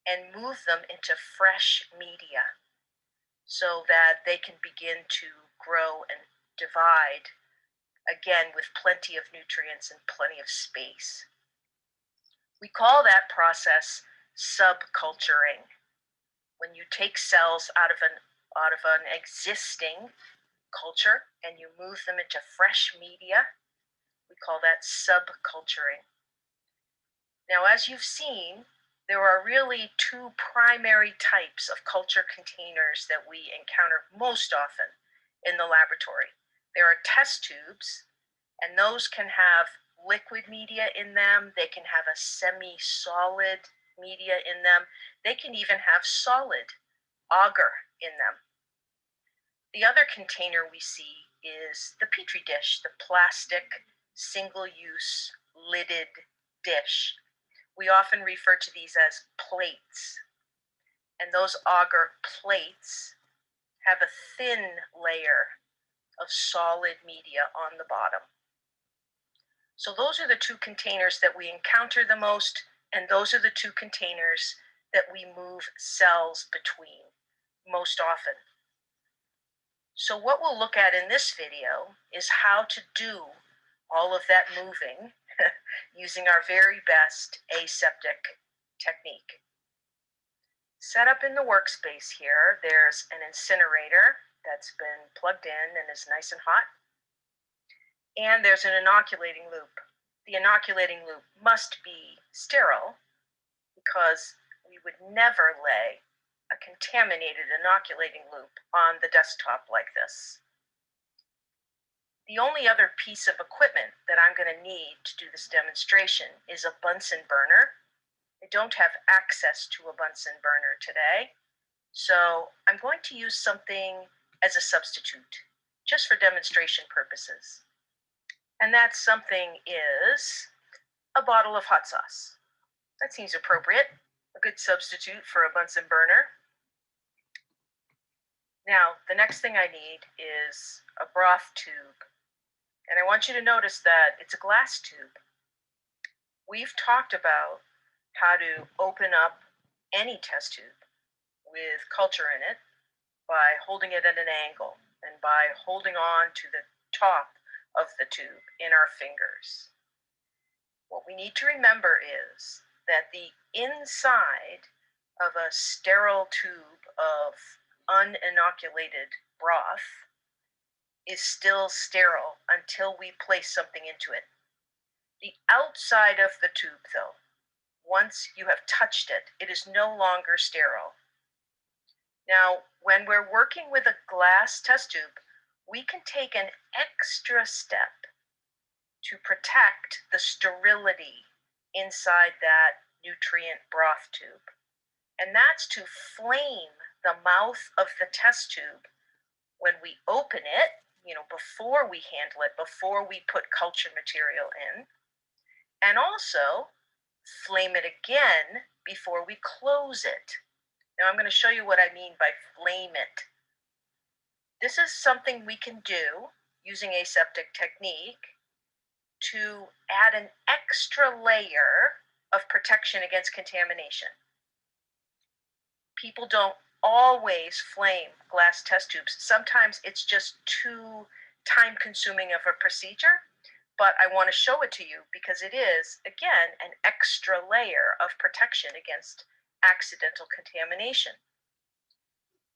and move them into fresh media so that they can begin to grow and divide, again, with plenty of nutrients and plenty of space. We call that process subculturing. When you take cells out of an existing culture and you move them into fresh media, we call that subculturing. Now, as you've seen, there are really two primary types of culture containers that we encounter most often in the laboratory. There are test tubes, and those can have liquid media in them. They can have a semi-solid media in them. They can even have solid agar in them. The other container we see is the Petri dish, the plastic single-use lidded dish. We often refer to these as plates. And those agar plates have a thin layer of solid media on the bottom. So those are the two containers that we encounter the most, and those are the two containers that we move cells between most often. So what we'll look at in this video is how to do all of that moving using our very best aseptic technique. Set up in the workspace here, there's an incinerator that's been plugged in and is nice and hot. And there's an inoculating loop. The inoculating loop must be sterile because we would never lay a contaminated inoculating loop on the desktop like this. The only other piece of equipment that I'm going to need to do this demonstration is a Bunsen burner. I don't have access to a Bunsen burner today, so I'm going to use something as a substitute, just for demonstration purposes. And that something is a bottle of hot sauce. That seems appropriate, a good substitute for a Bunsen burner. Now, the next thing I need is a broth tube. And I want you to notice that it's a glass tube. We've talked about how to open up any test tube with culture in it by holding it at an angle and by holding on to the top of the tube in our fingers. What we need to remember is that the inside of a sterile tube of uninoculated broth is still sterile until we place something into it. The outside of the tube, though, once you have touched it, it is no longer sterile. Now, when we're working with a glass test tube, we can take an extra step to protect the sterility inside that nutrient broth tube. And that's to flame the mouth of the test tube when we open it, before we handle it, before we put culture material in, and also flame it again before we close it. Now I'm going to show you what I mean by flame it. This is something we can do using Aseptic Technique to add an extra layer of protection against contamination. People don't always flame glass test tubes. Sometimes it's just too time-consuming of a procedure, but I want to show it to you because it is, again, an extra layer of protection against accidental contamination.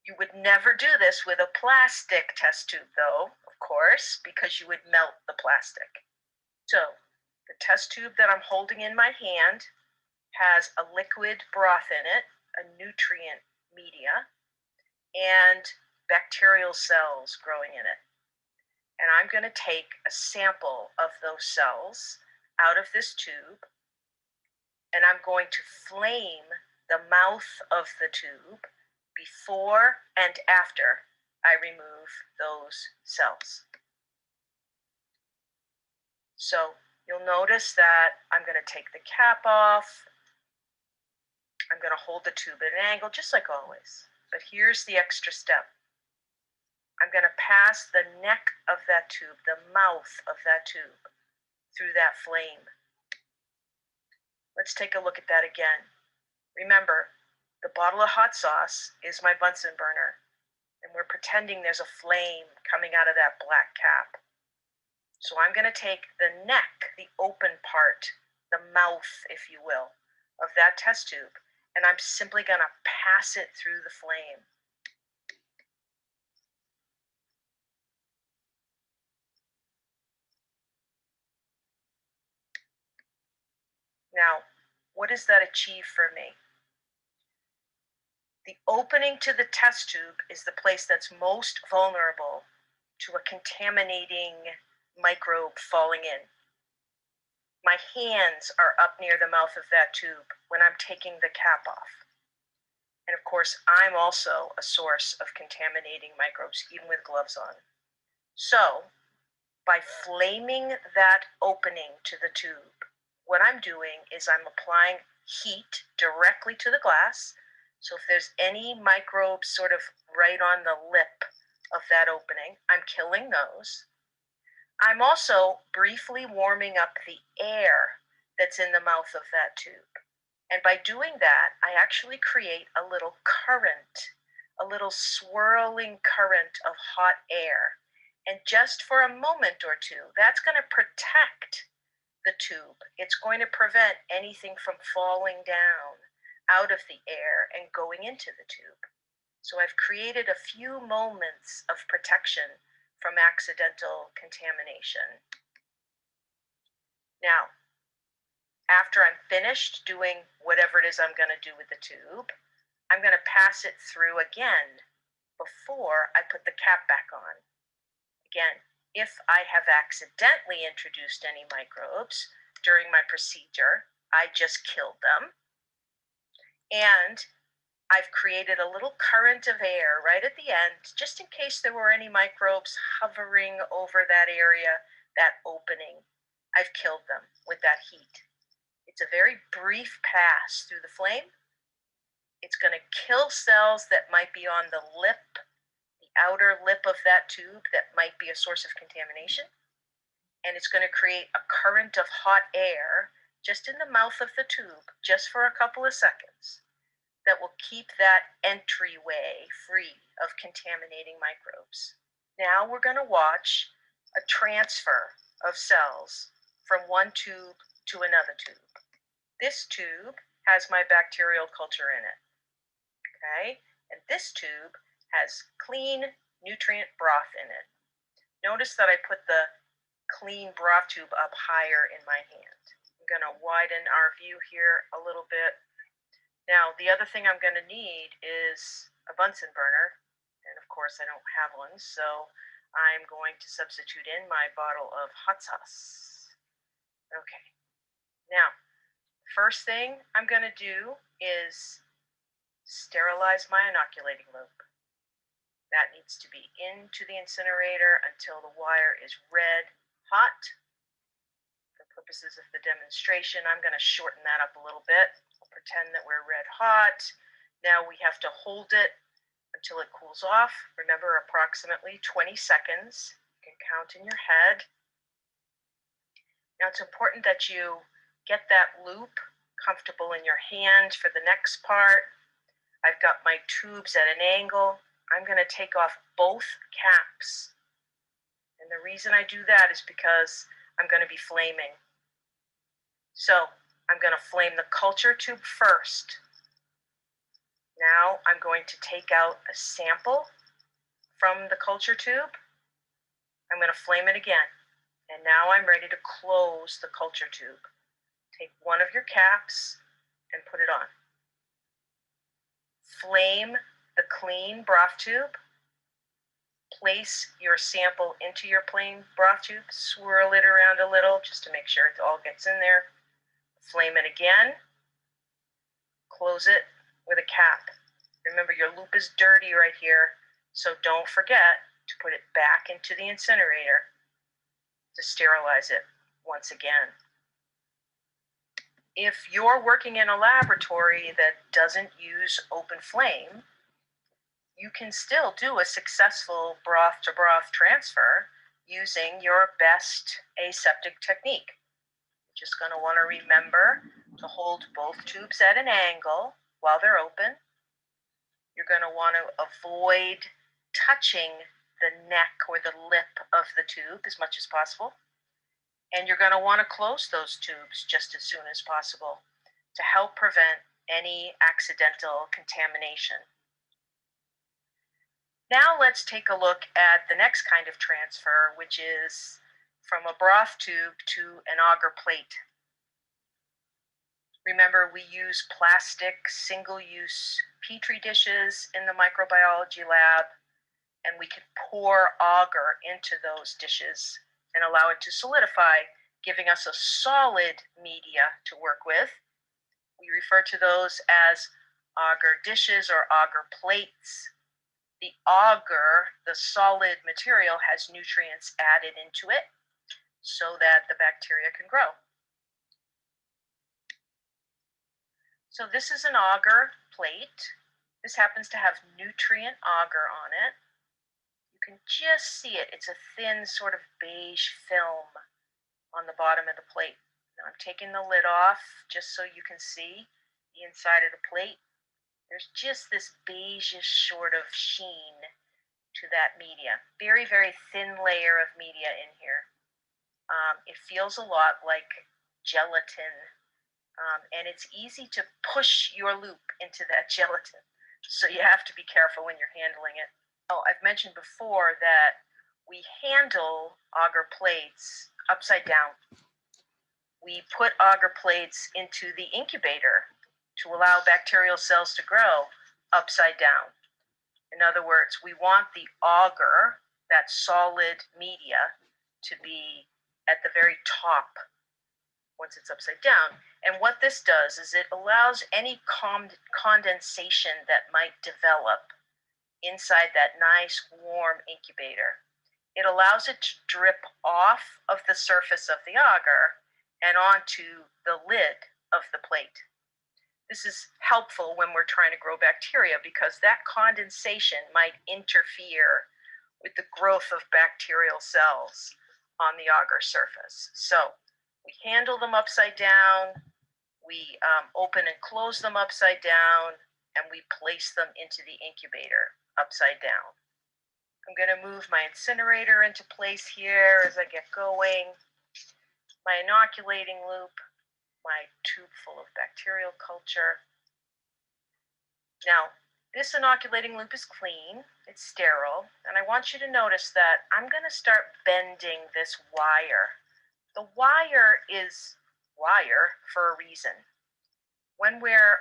You would never do this with a plastic test tube, though, of course, because you would melt the plastic. So the test tube that I'm holding in my hand has a liquid broth in it, a nutrient media, and bacterial cells growing in it. And I'm going to take a sample of those cells out of this tube, and I'm going to flame the mouth of the tube before and after I remove those cells. So you'll notice that I'm going to take the cap off. I'm going to hold the tube at an angle, just like always. But here's the extra step. I'm going to pass the neck of that tube, the mouth of that tube, through that flame. Let's take a look at that again. Remember, the bottle of hot sauce is my Bunsen burner, and we're pretending there's a flame coming out of that black cap. So I'm going to take the neck, the open part, the mouth, if you will, of that test tube, and I'm simply going to pass it through the flame. Now, what does that achieve for me? The opening to the test tube is the place that's most vulnerable to a contaminating microbe falling in. My hands are up near the mouth of that tube when I'm taking the cap off. And of course, I'm also a source of contaminating microbes, even with gloves on. So, by flaming that opening to the tube, what I'm doing is I'm applying heat directly to the glass. So if there's any microbes sort of right on the lip of that opening, I'm killing those. I'm also briefly warming up the air that's in the mouth of that tube. And by doing that, I actually create a little current, a little swirling current of hot air. And just for a moment or two, that's going to protect the tube. It's going to prevent anything from falling down out of the air and going into the tube. So I've created a few moments of protection from accidental contamination. Now, after I'm finished doing whatever it is I'm going to do with the tube, I'm going to pass it through again before I put the cap back on. Again, if I have accidentally introduced any microbes during my procedure, I just killed them. And I've created a little current of air right at the end, just in case there were any microbes hovering over that area, that opening. I've killed them with that heat. It's a very brief pass through the flame. It's going to kill cells that might be on the lip, the outer lip of that tube that might be a source of contamination. And it's going to create a current of hot air just in the mouth of the tube, just for a couple of seconds, that will keep that entryway free of contaminating microbes. Now we're going to watch a transfer of cells from one tube to another tube. This tube has my bacterial culture in it, okay? And this tube has clean nutrient broth in it. Notice that I put the clean broth tube up higher in my hand. I'm going to widen our view here a little bit. Now, the other thing I'm going to need is a Bunsen burner, and of course I don't have one, so I'm going to substitute in my bottle of hot sauce. Okay. Now, first thing I'm going to do is sterilize my inoculating loop. That needs to be into the incinerator until the wire is red hot. For purposes of the demonstration, I'm going to shorten that up a little bit. I'll pretend that we're red hot. Now we have to hold it until it cools off. Remember, approximately 20 seconds. You can count in your head. Now it's important that you get that loop comfortable in your hand for the next part. I've got my tubes at an angle. I'm going to take off both caps. And the reason I do that is because I'm going to be flaming. So I'm going to flame the culture tube first. Now I'm going to take out a sample from the culture tube. I'm going to flame it again. And now I'm ready to close the culture tube. Take one of your caps and put it on. Flame the clean broth tube. Place your sample into your plain broth tube. Swirl it around a little just to make sure it all gets in there. Flame it again. Close it with a cap. Remember, your loop is dirty right here, so don't forget to put it back into the incinerator to sterilize it once again. If you're working in a laboratory that doesn't use open flame, you can still do a successful broth-to-broth transfer using your best aseptic technique. You're just going to want to remember to hold both tubes at an angle while they're open. You're going to want to avoid touching the neck or the lip of the tube as much as possible. And you're going to want to close those tubes just as soon as possible to help prevent any accidental contamination. Now let's take a look at the next kind of transfer, which is from a broth tube to an agar plate. Remember, we use plastic single-use Petri dishes in the microbiology lab, and we can pour agar into those dishes and allow it to solidify, giving us a solid media to work with. We refer to those as agar dishes or agar plates. The agar, the solid material, has nutrients added into it so that the bacteria can grow. So this is an agar plate. This happens to have nutrient agar on it. You can just see it. It's a thin sort of beige film on the bottom of the plate. Now I'm taking the lid off just so you can see the inside of the plate. There's just this beigeish sort of sheen to that media. Very, very thin layer of media in here. It feels a lot like gelatin. And it's easy to push your loop into that gelatin. So you have to be careful when you're handling it. Oh, I've mentioned before that we handle agar plates upside down. We put agar plates into the incubator to allow bacterial cells to grow upside down. In other words, we want the agar, that solid media, to be at the very top once it's upside down. And what this does is it allows any condensation that might develop inside that nice warm incubator. It allows it to drip off of the surface of the agar and onto the lid of the plate. This is helpful when we're trying to grow bacteria because that condensation might interfere with the growth of bacterial cells on the agar surface. So we handle them upside down, we open and close them upside down, and we place them into the incubator upside down. I'm going to move my incinerator into place here as I get going. My inoculating loop, my tube full of bacterial culture. Now, this inoculating loop is clean, it's sterile, and I want you to notice that I'm going to start bending this wire. The wire is wire for a reason. When we're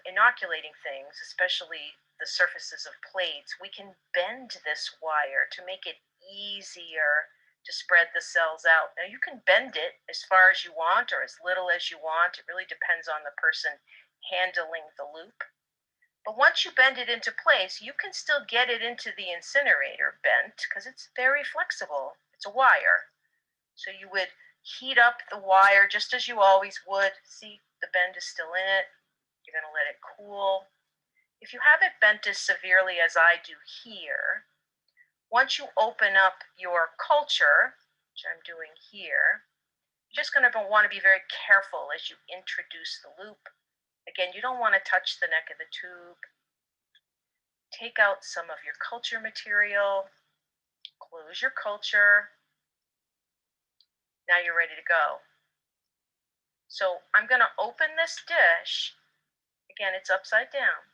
inoculating things, especially the surfaces of plates, we can bend this wire to make it easier to spread the cells out. Now you can bend it as far as you want or as little as you want. It really depends on the person handling the loop. But once you bend it into place, you can still get it into the incinerator bent because it's very flexible. It's a wire. So you would heat up the wire just as you always would. See, the bend is still in it. You're going to let it cool. If you have it bent as severely as I do here, once you open up your culture, which I'm doing here, you're just going to want to be very careful as you introduce the loop. Again, you don't want to touch the neck of the tube. Take out some of your culture material, close your culture. Now you're ready to go. So I'm going to open this dish. Again, it's upside down.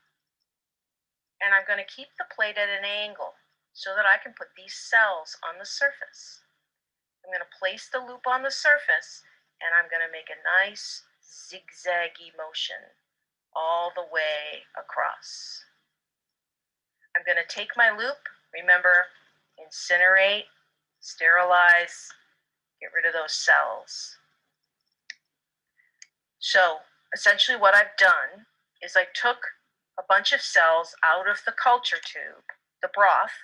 And I'm going to keep the plate at an angle so that I can put these cells on the surface. I'm going to place the loop on the surface and I'm going to make a nice zigzaggy motion all the way across. I'm going to take my loop, remember, incinerate, sterilize, get rid of those cells. So essentially what I've done is I took a bunch of cells out of the culture tube, the broth,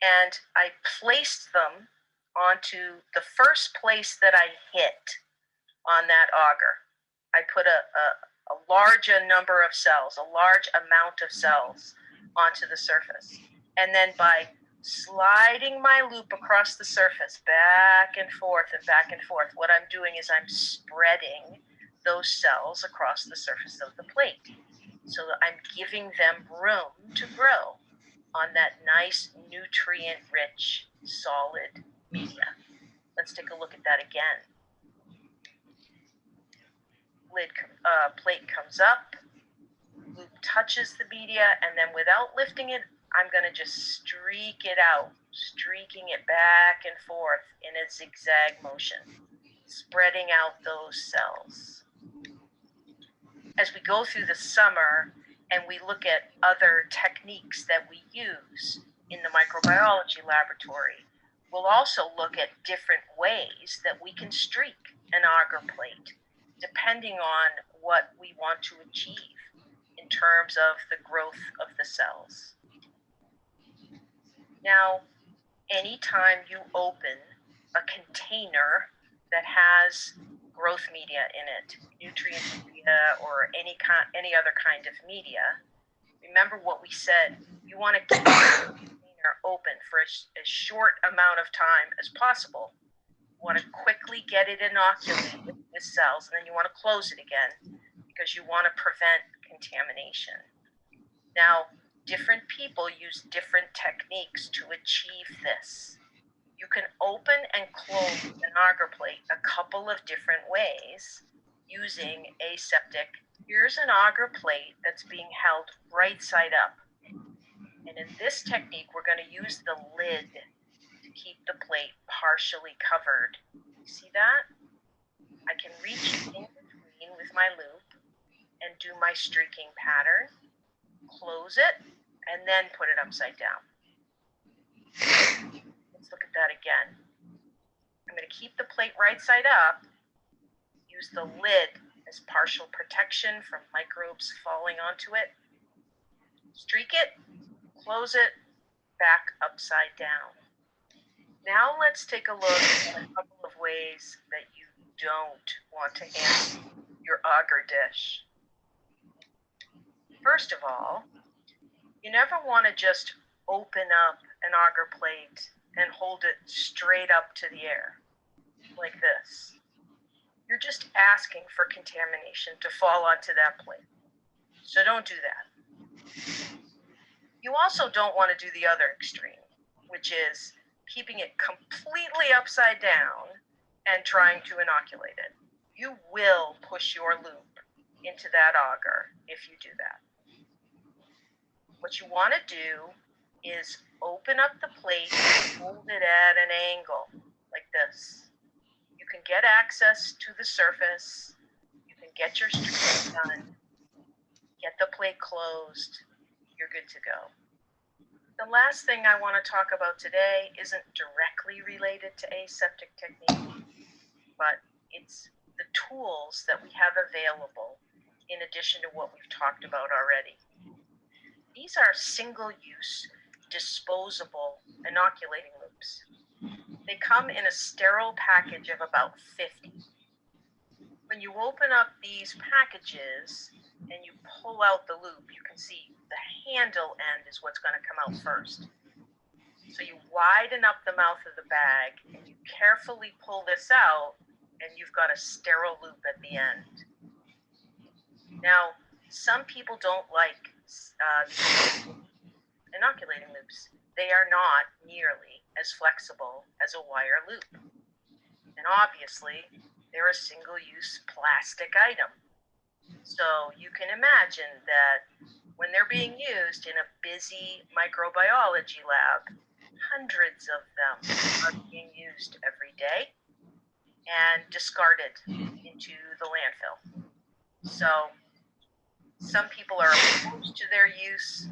and I placed them onto the first place that I hit on that agar. I put a large number of cells, a large amount of cells onto the surface. And then by sliding my loop across the surface, back and forth, what I'm doing is I'm spreading those cells across the surface of the plate. So that I'm giving them room to grow on that nice nutrient-rich solid media. Let's take a look at that again. Plate comes up, loop touches the media, and then without lifting it, I'm going to just streak it out, streaking it back and forth in a zigzag motion, spreading out those cells. As we go through the summer and we look at other techniques that we use in the microbiology laboratory, we'll also look at different ways that we can streak an agar plate, depending on what we want to achieve in terms of the growth of the cells. Now, anytime you open a container that has growth media in it, nutrient media or any other kind of media, remember what we said, you want to keep the container open for a short amount of time as possible. You want to quickly get it inoculated with cells, and then you want to close it again because you want to prevent contamination. Now, different people use different techniques to achieve this. You can open and close an agar plate a couple of different ways using aseptic. Here's an agar plate that's being held right side up. And in this technique, we're going to use the lid to keep the plate partially covered. You see that? I can reach in between with my loop and do my streaking pattern, close it, and then put it upside down. Let's look at that again. I'm going to keep the plate right side up, use the lid as partial protection from microbes falling onto it, streak it, close it, back upside down. Now let's take a look at a couple of ways that you don't want to handle your agar dish. First of all, you never want to just open up an agar plate and hold it straight up to the air, like this. You're just asking for contamination to fall onto that plate. So don't do that. You also don't want to do the other extreme, which is keeping it completely upside down and trying to inoculate it. You will push your loop into that agar if you do that. What you want to do is open up the plate and hold it at an angle, like this. You can get access to the surface. You can get your streaking done. Get the plate closed. You're good to go. The last thing I want to talk about today isn't directly related to aseptic technique, but it's the tools that we have available in addition to what we've talked about already. These are single-use, disposable inoculating loops. They come in a sterile package of about 50. When you open up these packages and you pull out the loop, you can see the handle end is what's going to come out first. So you widen up the mouth of the bag and you carefully pull this out, and you've got a sterile loop at the end. Now, some people don't like inoculating loops. They are not nearly as flexible as a wire loop. And obviously, they're a single-use plastic item. So you can imagine that when they're being used in a busy microbiology lab, hundreds of them are being used every day and discarded into the landfill. So some people are opposed to their use.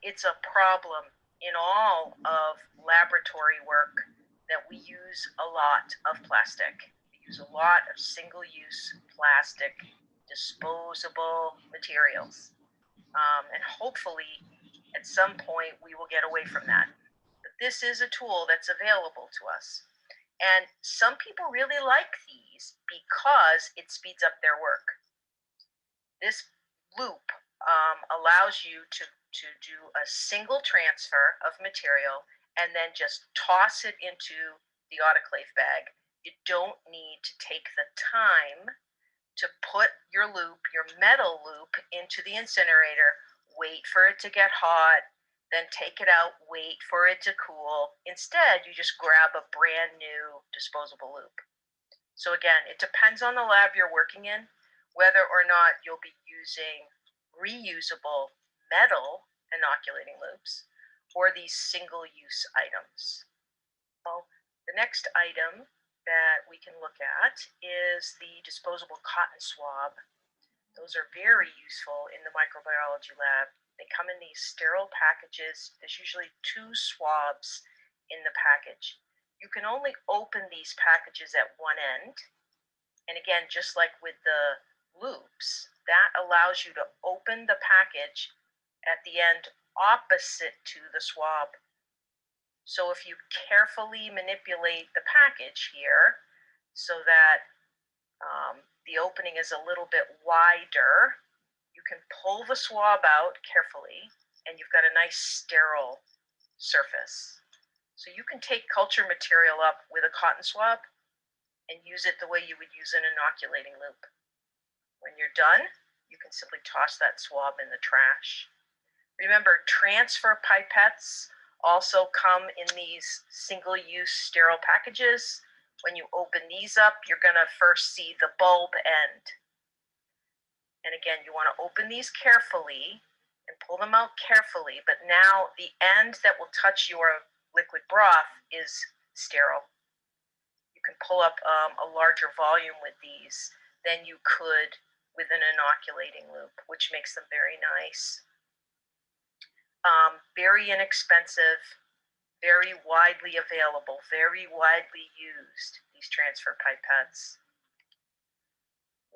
It's a problem in all of laboratory work that we use a lot of plastic. We use a lot of single-use plastic, disposable materials. And hopefully, at some point, we will get away from that. But this is a tool that's available to us. And some people really like these because it speeds up their work. This loop allows you to do a single transfer of material and then just toss it into the autoclave bag. You don't need to take the time to put your loop, your metal loop, into the incinerator, wait for it to get hot, then take it out, wait for it to cool. Instead, you just grab a brand new disposable loop. So again, it depends on the lab you're working in, whether or not you'll be using reusable metal inoculating loops or these single-use items. Well, the next item that we can look at is the disposable cotton swab. Those are very useful in the microbiology lab. They come in these sterile packages. There's usually 2 swabs in the package. You can only open these packages at one end. And again, just like with the loops, that allows you to open the package at the end opposite to the swab. So if you carefully manipulate the package here so that the opening is a little bit wider, you can pull the swab out carefully and you've got a nice sterile surface. So you can take culture material up with a cotton swab and use it the way you would use an inoculating loop. When you're done, you can simply toss that swab in the trash. Remember, transfer pipettes also come in these single-use sterile packages. When you open these up, you're going to first see the bulb end. And again, you want to open these carefully and pull them out carefully, but now the end that will touch your liquid broth is sterile. You can pull up a larger volume with these than you could with an inoculating loop, which makes them very nice. Very inexpensive, very widely available, very widely used, these transfer pipettes.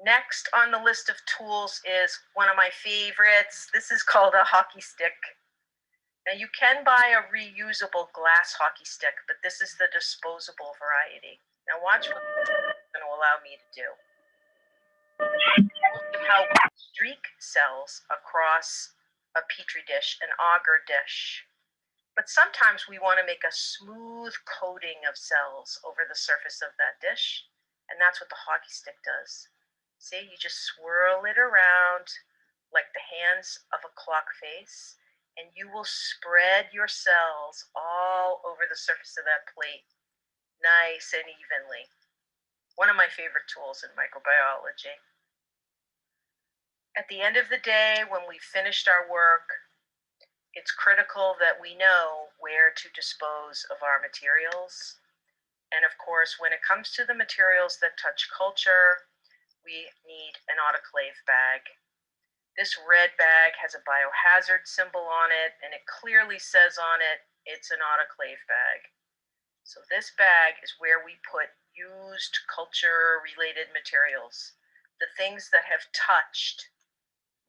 Next on the list of tools is one of my favorites. This is called a hockey stick. Now you can buy a reusable glass hockey stick, but this is the disposable variety. Now watch what it's going to allow me to do. How streak cells across a petri dish, an agar dish. But sometimes we want to make a smooth coating of cells over the surface of that dish, and that's what the hockey stick does. See, you just swirl it around like the hands of a clock face, and you will spread your cells all over the surface of that plate, nice and evenly. One of my favorite tools in microbiology. At the end of the day, when we've finished our work, it's critical that we know where to dispose of our materials. And of course, when it comes to the materials that touch culture, we need an autoclave bag. This red bag has a biohazard symbol on it, and it clearly says on it, it's an autoclave bag. So this bag is where we put used culture-related materials, the things that have touched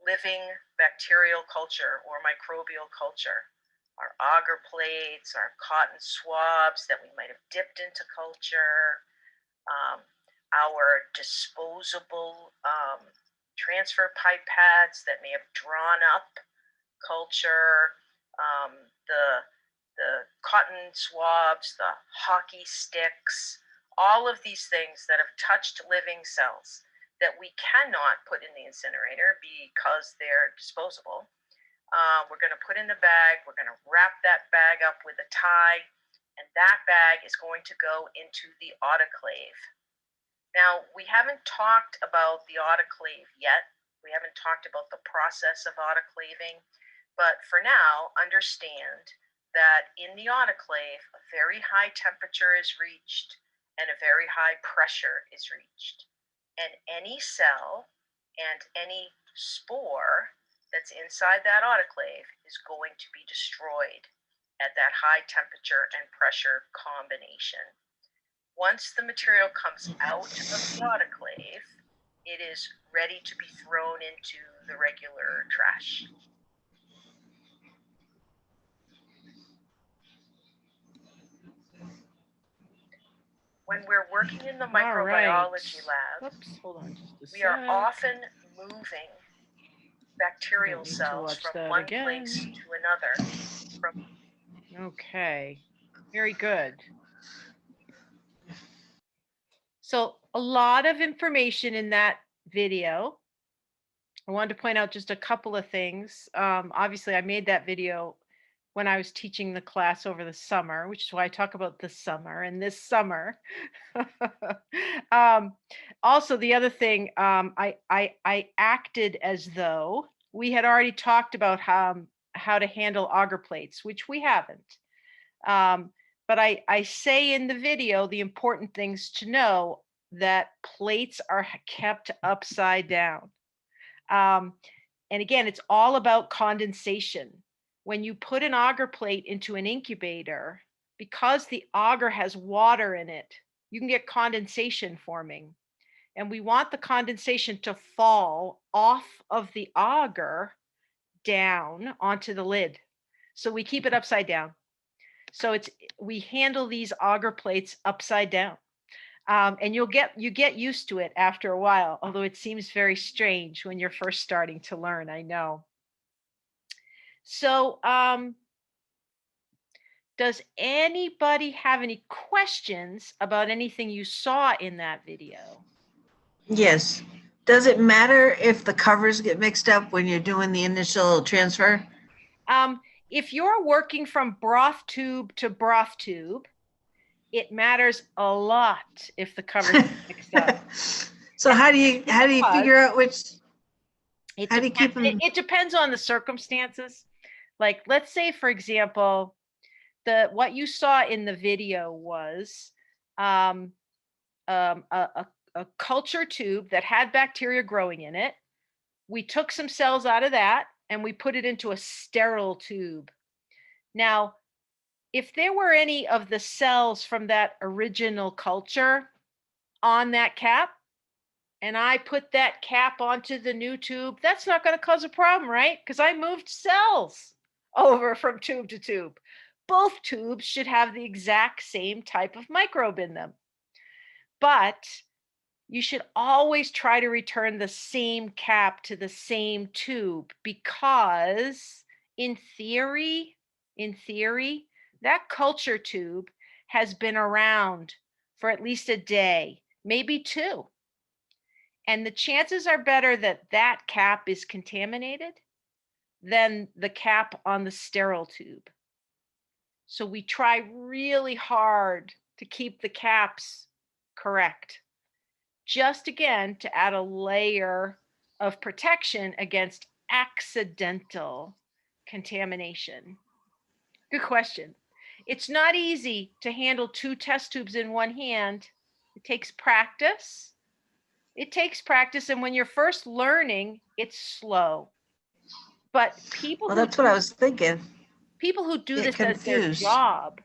living bacterial culture or microbial culture. Our agar plates, our cotton swabs that we might have dipped into culture, our disposable transfer pipettes that may have drawn up culture, the cotton swabs, the hockey sticks, all of these things that have touched living cells that we cannot put in the incinerator because they're disposable. We're going to put in the bag, we're going to wrap that bag up with a tie, and that bag is going to go into the autoclave. Now, we haven't talked about the autoclave yet. We haven't talked about the process of autoclaving, but for now, understand that in the autoclave, a very high temperature is reached and a very high pressure is reached. And any cell and any spore that's inside that autoclave is going to be destroyed at that high temperature and pressure combination. Once the material comes out of the autoclave, it is ready to be thrown into the regular trash. When we're working in the microbiology lab, Oops, hold on just a we are sec. often moving bacterial Don't need to cells watch from that one again. place to another. Okay, very good. So a lot of information in that video. I wanted to point out just a couple of things. Obviously, I made that video when I was teaching the class over the summer, which is why I talk about the summer and this summer. um, Also, the other thing, I acted as though we had already talked about how to handle agar plates, which we haven't. But I say in the video the important things to know, that plates are kept upside down. And again, it's all about condensation. When you put an agar plate into an incubator, because the agar has water in it, you can get condensation forming. And we want the condensation to fall off of the agar down onto the lid. So we keep it upside down. So we handle these agar plates upside down. And you get used to it after a while, although it seems very strange when you're first starting to learn, I know. So does anybody have any questions about anything you saw in that video? Yes. Does it matter if the covers get mixed up when you're doing the initial transfer? If you're working from broth tube to broth tube, it matters a lot if the covers get mixed up. So how do you figure out which? How do you keep them? It depends on the circumstances. Like, let's say, for example, what you saw in the video was a culture tube that had bacteria growing in it. We took some cells out of that and we put it into a sterile tube. Now, if there were any of the cells from that original culture on that cap, and I put that cap onto the new tube, that's not going to cause a problem, right? Because I moved cells over from tube to tube. Both tubes should have the exact same type of microbe in them. But you should always try to return the same cap to the same tube, because in theory, that culture tube has been around for at least a day, maybe two. And the chances are better that that cap is contaminated than the cap on the sterile tube. So we try really hard to keep the caps correct, just again to add a layer of protection against accidental contamination. Good question. It's not easy to handle 2 test tubes in one hand. It takes practice. And when you're first learning, it's slow. But people Well, who that's what I was thinking. people who do Get this as their confused. job,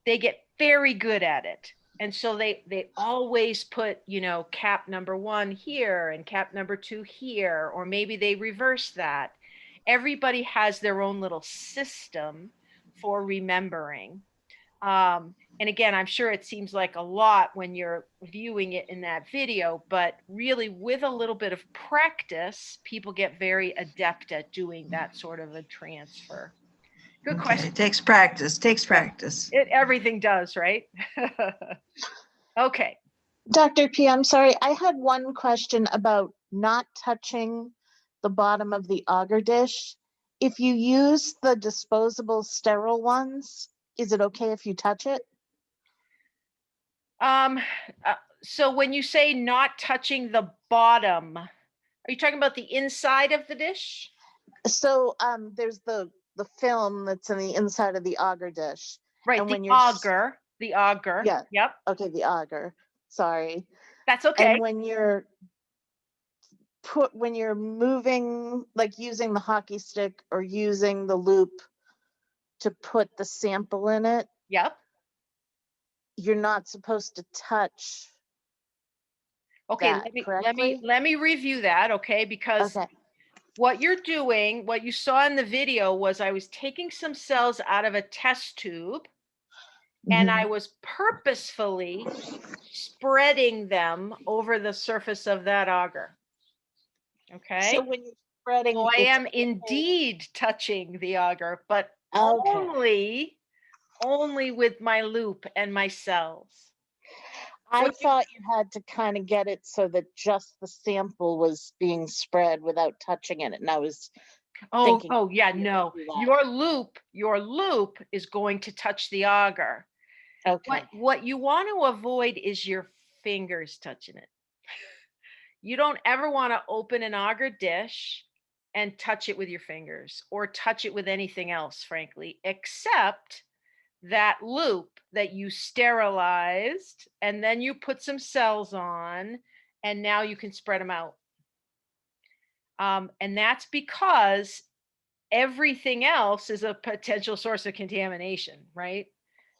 they get very good at it. And so they always put, you know, cap number 1 here and cap number 2 here, or maybe they reverse that. Everybody has their own little system for remembering. And again, I'm sure it seems like a lot when you're viewing it in that video, but really with a little bit of practice, people get very adept at doing that sort of a transfer. Good Okay, question. it takes practice, takes practice. Everything does, right? Okay. Dr. P, I'm sorry, I had one question about not touching the bottom of the agar dish. If you use the disposable sterile ones, is it okay if you touch it? Um, so when you say not touching the bottom, are you talking about the inside of the dish? So there's the film that's in the inside of the agar dish. Right, And the when you're auger, the auger. Yeah. Yep, Okay, the agar. Sorry. that's okay. And when you're moving, like using the hockey stick or using the loop to put the sample in it, Yep. you're not supposed to touch Okay, that, correctly? let me review that, okay? Because Okay. what you're doing, what you saw in the video was I was taking some cells out of a test tube and I Mhm. was purposefully spreading them over the surface of that auger. Okay. So when you're spreading, So I it's am indeed touching the auger, but okay. only with my loop and my cells. I What you- thought you had to kind of get it so that just the sample was being spread without touching it, and I was thinking oh yeah, you no. do that. Your loop is going to touch the auger. Okay. What you want to avoid is your fingers touching it. You don't ever want to open an auger dish and touch it with your fingers or touch it with anything else, frankly, except that loop that you sterilized and then you put some cells on and now you can spread them out. And that's because everything else is a potential source of contamination, right?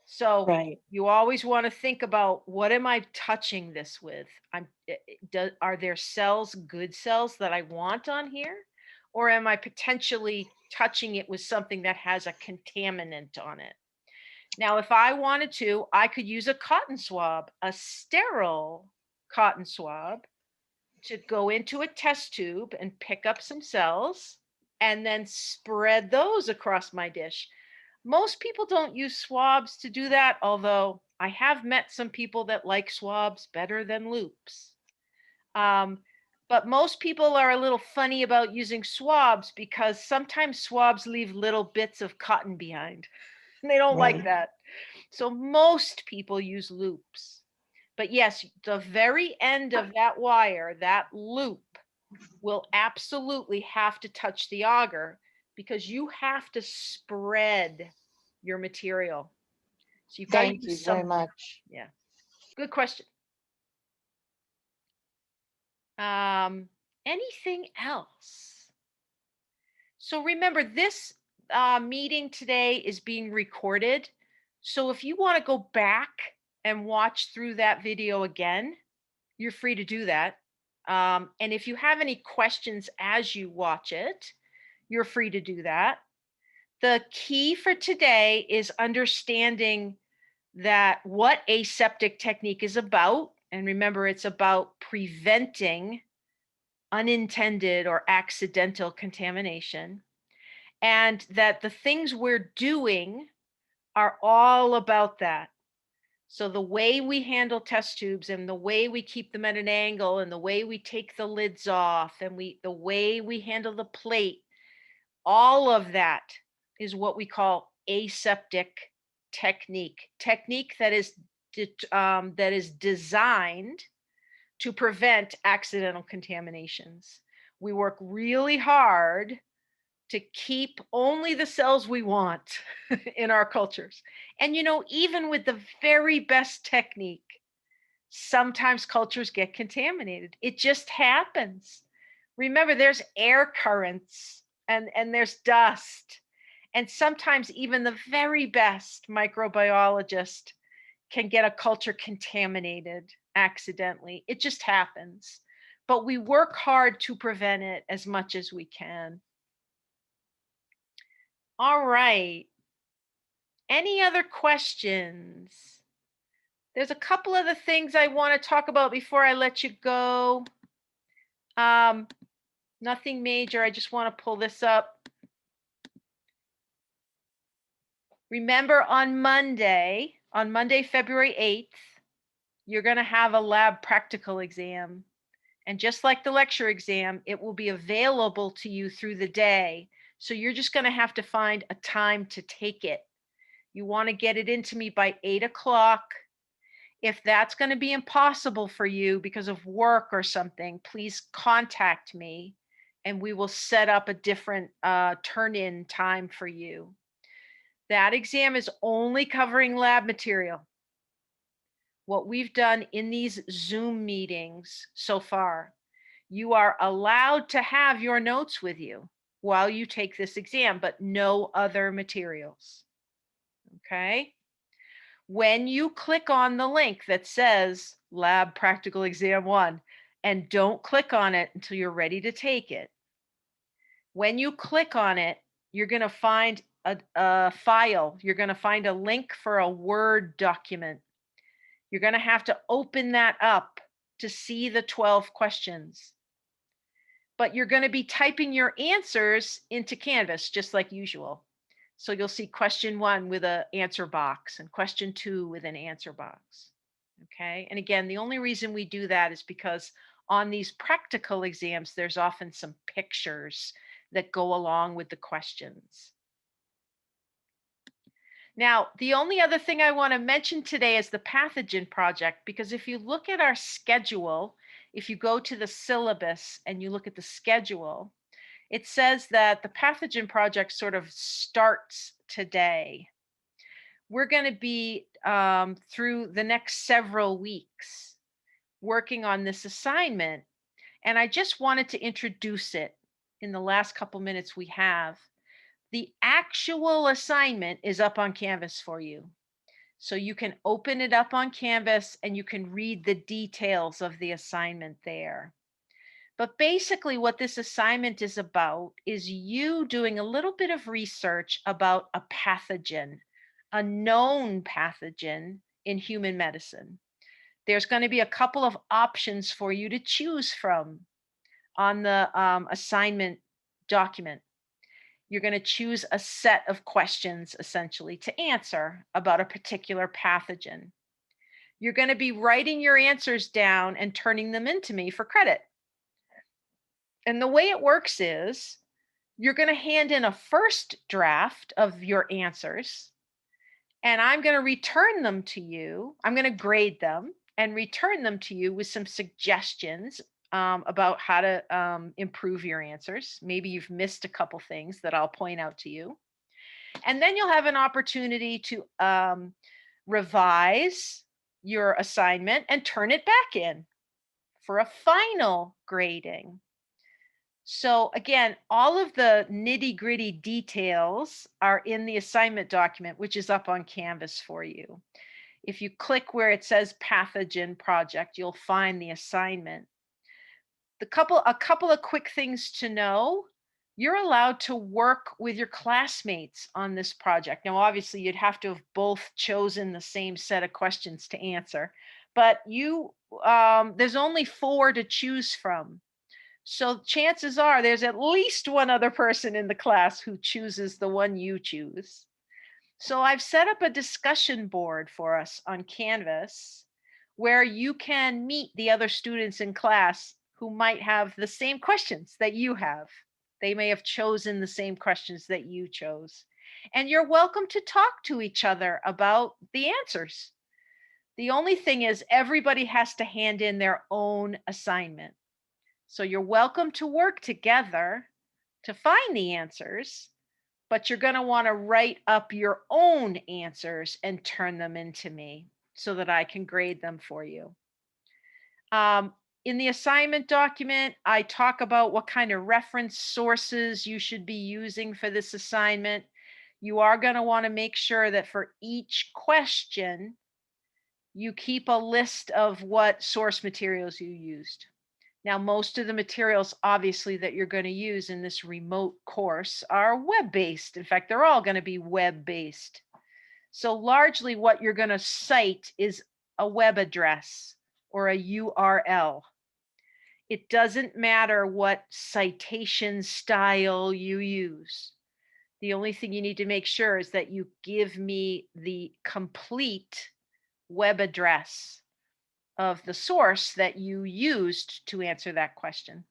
So Right. you always want to think about, what am I touching this with? Are there cells, good cells that I want on here? Or am I potentially touching it with something that has a contaminant on it? Now, if I wanted to, I could use a cotton swab, a sterile cotton swab, to go into a test tube and pick up some cells and then spread those across my dish. Most people don't use swabs to do that, although I have met some people that like swabs better than loops. But most people are a little funny about using swabs because sometimes swabs leave little bits of cotton behind. And they don't like Right. that. So most people use loops. But yes, the very end of that wire, that loop, will absolutely have to touch the auger because you have to spread your material. So you've got to Thank you use very some, much. yeah. Good question. Anything else? So remember, this meeting today is being recorded. So if you want to go back and watch through that video again, you're free to do that. And if you have any questions as you watch it, you're free to do that. The key for today is understanding that what aseptic technique is about. And remember, it's about preventing unintended or accidental contamination. And that the things we're doing are all about that. So the way we handle test tubes and the way we keep them at an angle and the way we take the lids off and the way we handle the plate, all of that is what we call aseptic technique. Technique that is designed to prevent accidental contaminations. We work really hard to keep only the cells we want in our cultures. And even with the very best technique, sometimes cultures get contaminated. It just happens. Remember, there's air currents and there's dust. And sometimes even the very best microbiologist can get a culture contaminated accidentally. It just happens. But we work hard to prevent it as much as we can. All right. Any other questions? There's a couple other things I want to talk about before I let you go. Nothing major. I just want to pull this up. Remember on Monday, February 8th, you're going to have a lab practical exam. And just like the lecture exam, it will be available to you through the day. So you're just going to have to find a time to take it. You want to get it into me by 8 o'clock. If that's going to be impossible for you because of work or something, please contact me and we will set up a different turn-in time for you. That exam is only covering lab material. What we've done in these Zoom meetings so far, you are allowed to have your notes with you while you take this exam, but no other materials. Okay? When you click on the link that says Lab Practical Exam 1, and don't click on it until you're ready to take it. When you click on it, you're going to find a file. You're going to find a link for a Word document. You're going to have to open that up to see the 12 questions. But you're going to be typing your answers into Canvas just like usual. So you'll see question 1 with an answer box and question 2 with an answer box. Okay. And again, the only reason we do that is because on these practical exams, there's often some pictures that go along with the questions. Now, the only other thing I want to mention today is the pathogen project, because if you look at our schedule, if you go to the syllabus and you look at the schedule, it says that the pathogen project sort of starts today. We're going to be through the next several weeks working on this assignment. And I just wanted to introduce it in the last couple minutes we have. The actual assignment is up on Canvas for you. So you can open it up on Canvas and you can read the details of the assignment there. But basically what this assignment is about is you doing a little bit of research about a pathogen, a known pathogen in human medicine. There's going to be a couple of options for you to choose from on the assignment document. You're going to choose a set of questions essentially to answer about a particular pathogen. You're going to be writing your answers down and turning them into me for credit. And the way it works is you're going to hand in a first draft of your answers, and I'm going to return them to you. I'm going to grade them and return them to you with some suggestions about how to improve your answers. Maybe you've missed a couple things that I'll point out to you. And then you'll have an opportunity to revise your assignment and turn it back in for a final grading. So again, all of the nitty-gritty details are in the assignment document, which is up on Canvas for you. If you click where it says Pathogen Project, you'll find the assignment. A couple of quick things to know. You're allowed to work with your classmates on this project. Now, obviously, you'd have to have both chosen the same set of questions to answer, but there's only 4 to choose from. So chances are there's at least one other person in the class who chooses the one you choose. So I've set up a discussion board for us on Canvas where you can meet the other students in class who might have the same questions that you have. They may have chosen the same questions that you chose. And you're welcome to talk to each other about the answers. The only thing is everybody has to hand in their own assignment. So you're welcome to work together to find the answers, but you're going to want to write up your own answers and turn them into me so that I can grade them for you. In the assignment document, I talk about what kind of reference sources you should be using for this assignment. You are going to want to make sure that for each question, you keep a list of what source materials you used. Now, most of the materials, obviously, that you're going to use in this remote course are web-based. In fact, they're all going to be web-based. So largely what you're going to cite is a web address or a URL. It doesn't matter what citation style you use. The only thing you need to make sure is that you give me the complete web address of the source that you used to answer that question.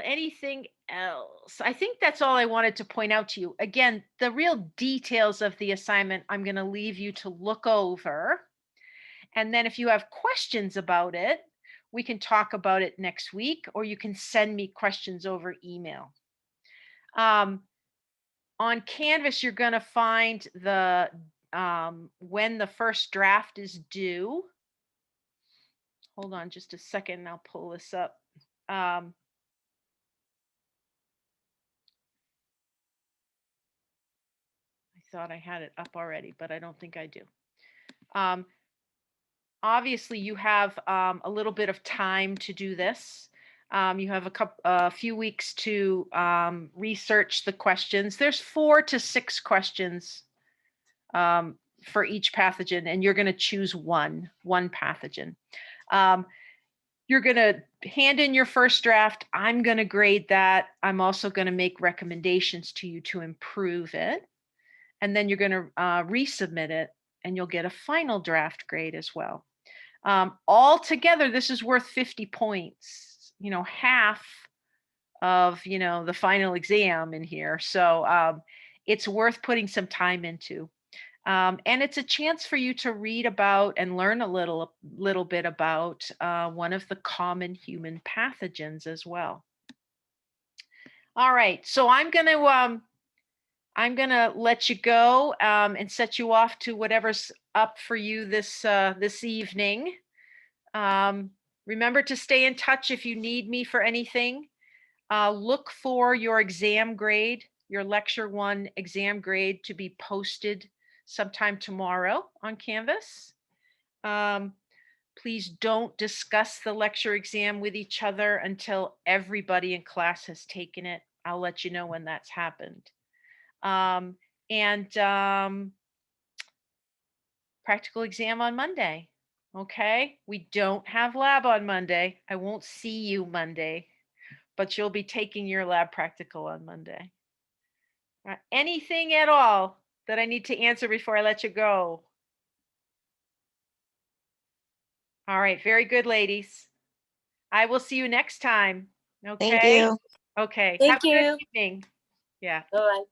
Anything else? I think that's all I wanted to point out to you. Again, the real details of the assignment, I'm going to leave you to look over. And then if you have questions about it, we can talk about it next week, or you can send me questions over email. On Canvas, you're going to find the when the first draft is due. Hold on just a second, I'll pull this up. I thought I had it up already, but I don't think I do. Obviously, you have a little bit of time to do this. You have a few weeks to research the questions. There's 4 to 6 questions for each pathogen, and you're going to choose one pathogen. You're going to hand in your first draft. I'm going to grade that. I'm also going to make recommendations to you to improve it. And then you're going to resubmit it, and you'll get a final draft grade as well. Altogether, this is worth 50 points, half of, the final exam in here. So it's worth putting some time into. And it's a chance for you to read about and learn a little bit about one of the common human pathogens as well. All right, so I'm going to let you go and set you off to whatever's up for you this evening. Remember to stay in touch if you need me for anything. Look for your exam grade, your Lecture 1 exam grade, to be posted sometime tomorrow on Canvas. Please don't discuss the lecture exam with each other until everybody in class has taken it. I'll let you know when that's happened. Practical exam on Monday. Okay, we don't have lab on Monday. I won't see you Monday, but you'll be taking your lab practical on Monday. Anything at all that I need to answer before I let you go? All right, very good, ladies. I will see you next time. Okay. Thank you. Okay. Thank Have a good you. evening. Yeah. All right.